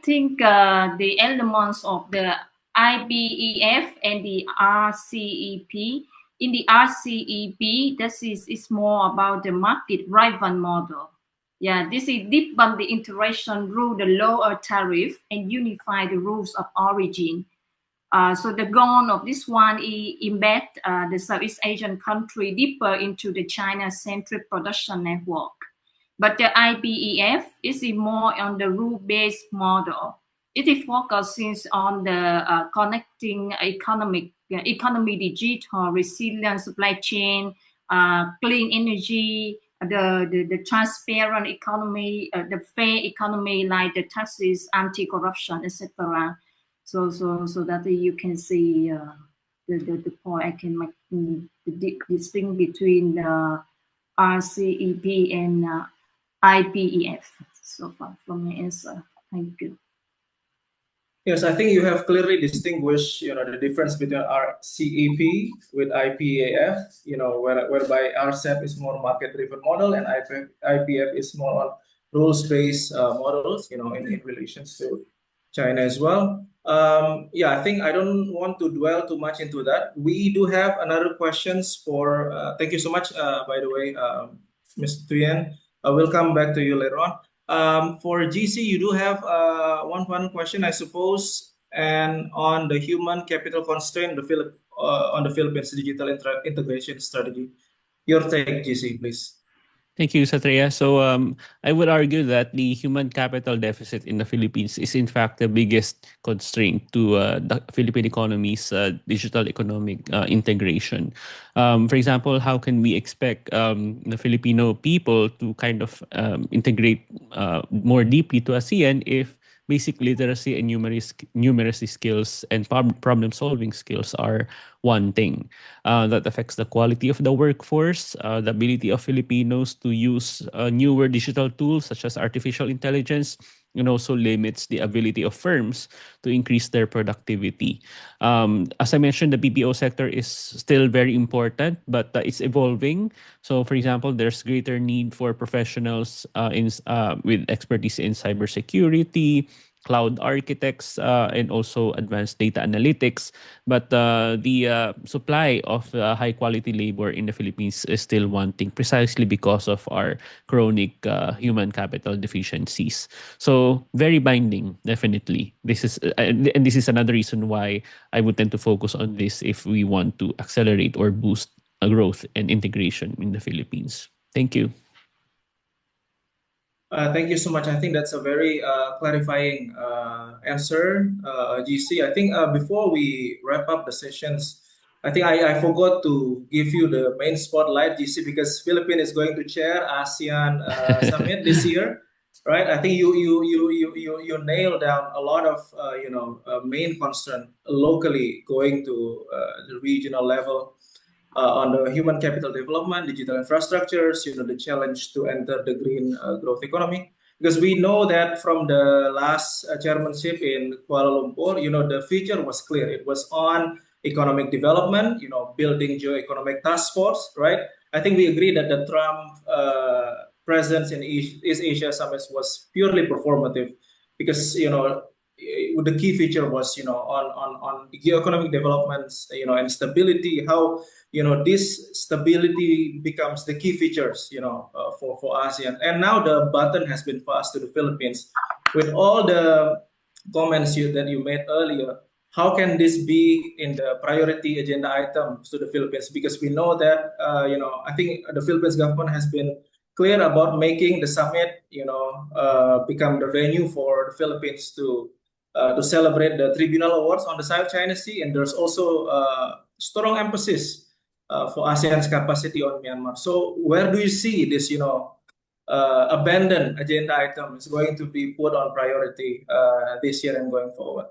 think the elements of the IBEF and the RCEP. In the RCEP, this is more about the market-driven model. Yeah, this is deepen the integration through the lower tariff and unify the rules of origin. So the goal of this one is embed the Southeast Asian country deeper into the China-centric production network. But the IBEF is more on the rule-based model. It is focusing on the connecting economy, digital, resilient supply chain, clean energy, the transparent economy, the fair economy, like the taxes, anti-corruption, etc. So that you can see the point I can make the distinction between RCEP and IBEF. So far from my answer. Thank you. Yes, I think you have clearly distinguished, the difference between RCEP with IPAF, whereby RCEP is more market-driven model and IPF is more on rules-based models, in relation to China as well. Yeah, I think I don't want to dwell too much into that. We do have another questions for, thank you so much, by the way, Mr. Tuyen. We'll come back to you later on. For GC, you do have one final question, I suppose, and on the human capital constraint, on the Philippines digital integration strategy. Your take, GC, please. Thank you, Satria. So I would argue that the human capital deficit in the Philippines is in fact the biggest constraint to the Philippine economy's digital economic integration. For example, how can we expect the Filipino people to kind of integrate more deeply to ASEAN if basic literacy and numeracy skills and problem solving skills are one thing? That affects the quality of the workforce, the ability of Filipinos to use newer digital tools such as artificial intelligence, and also limits the ability of firms to increase their productivity. As I mentioned, the BPO sector is still very important, but it's evolving. So, for example, there's greater need for professionals with expertise in cybersecurity, cloud architects, and also advanced data analytics. But the supply of high quality labor in the Philippines is still wanting precisely because of our chronic human capital deficiencies. So very binding, definitely. This is and this is another reason why I would tend to focus on this if we want to accelerate or boost growth and integration in the Philippines. Thank you. Thank you so much. I think that's a very clarifying answer, GC. I think before we wrap up the sessions, I think I forgot to give you the main spotlight, GC, because Philippines is going to chair ASEAN Summit this year, right? I think you nailed down a lot of main concern locally going to the regional level. On the human capital development, digital infrastructures, the challenge to enter the green growth economy. Because we know that from the last chairmanship in Kuala Lumpur, the future was clear. It was on economic development, building geoeconomic task force, right? I think we agree that the Trump presence in East Asia Summit was purely performative because, the key feature was, on geoeconomic developments, and stability, how this stability becomes the key features, for ASEAN. And now the button has been passed to the Philippines. With all the comments that you made earlier, how can this be in the priority agenda items to the Philippines? Because we know that, I think the Philippines government has been clear about making the summit, become the venue for the Philippines to celebrate the Tribunal Awards on the South China Sea. And there's also strong emphasis for ASEAN's capacity on Myanmar. So where do you see this, abandoned agenda item is going to be put on priority this year and going forward?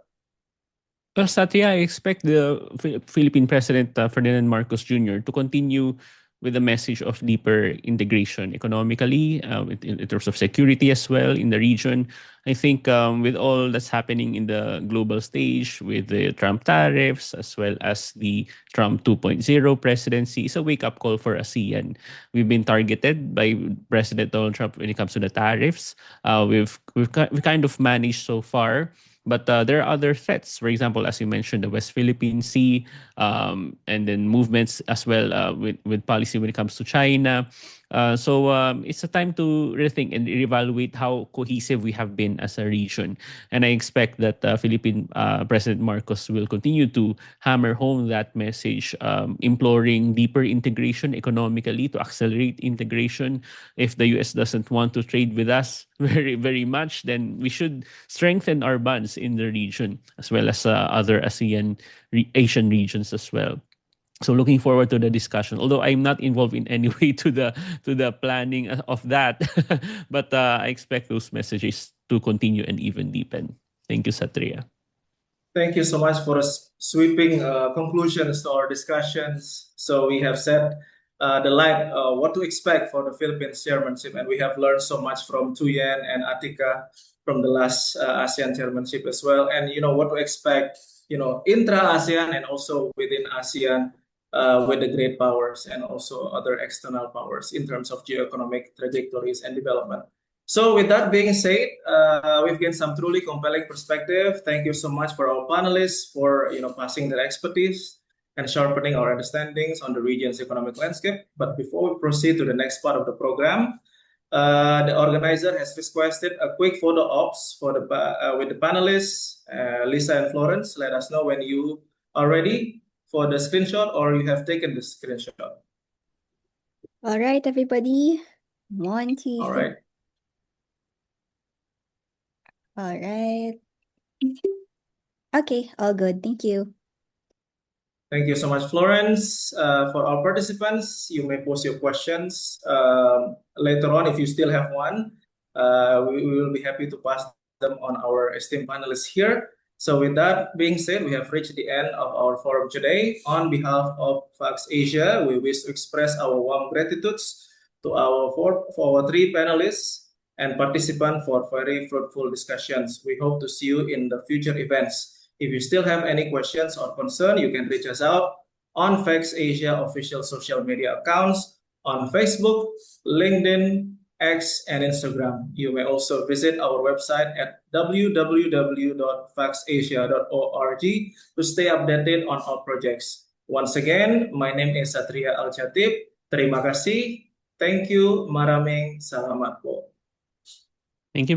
Well, Satya, I expect the Philippine President Ferdinand Marcos Jr. to continue with the message of deeper integration economically, in terms of security as well in the region. I think with all that's happening in the global stage, with the Trump tariffs as well as the Trump 2.0 presidency, it's a wake-up call for ASEAN. We've been targeted by President Donald Trump when it comes to the tariffs. We've kind of managed so far. But there are other threats. For example, as you mentioned, the West Philippine Sea, and then movements as well with policy when it comes to China. So it's a time to rethink and reevaluate how cohesive we have been as a region. And I expect that Philippine President Marcos will continue to hammer home that message, imploring deeper integration economically to accelerate integration. If the US doesn't want to trade with us very, very much, then we should strengthen our bonds in the region as well as other ASEAN Asian regions as well. So looking forward to the discussion. Although I'm not involved in any way to the planning of that, but I expect those messages to continue and even deepen. Thank you, Satria. Thank you so much for sweeping conclusions to our discussions. So we have said what to expect for the Philippines chairmanship. And we have learned so much from Tuyen and Atika from the last ASEAN chairmanship as well. And, what to expect, intra-ASEAN and also within ASEAN with the great powers and also other external powers in terms of geoeconomic trajectories and development. So with that being said, we've gained some truly compelling perspective. Thank you so much for our panelists for passing their expertise and sharpening our understandings on the region's economic landscape. But before we proceed to the next part of the program, the organizer has requested a quick photo ops for with the panelists, Lisa and Florence. Let us know when you are ready for the screenshot or you have taken the screenshot. All right, everybody. 1, 2, All right. All right. Okay, all good. Thank you. Thank you so much, Florence. For our participants, you may post your questions later on if you still have one. We will be happy to pass them on our esteemed panelists here. So with that being said, we have reached the end of our forum today. On behalf of FAX Asia, we wish to express our warm gratitudes to our 3 panelists and participants for very fruitful discussions. We hope to see you in the future events. If you still have any questions or concern, you can reach us out on FAX Asia official social media accounts on Facebook, LinkedIn, X, and Instagram. You may also visit our website at www.faxasia.org to stay updated on our projects. Once again, my name is Satria Al-Chatib. Terima kasih. Thank you. Maraming salamat po.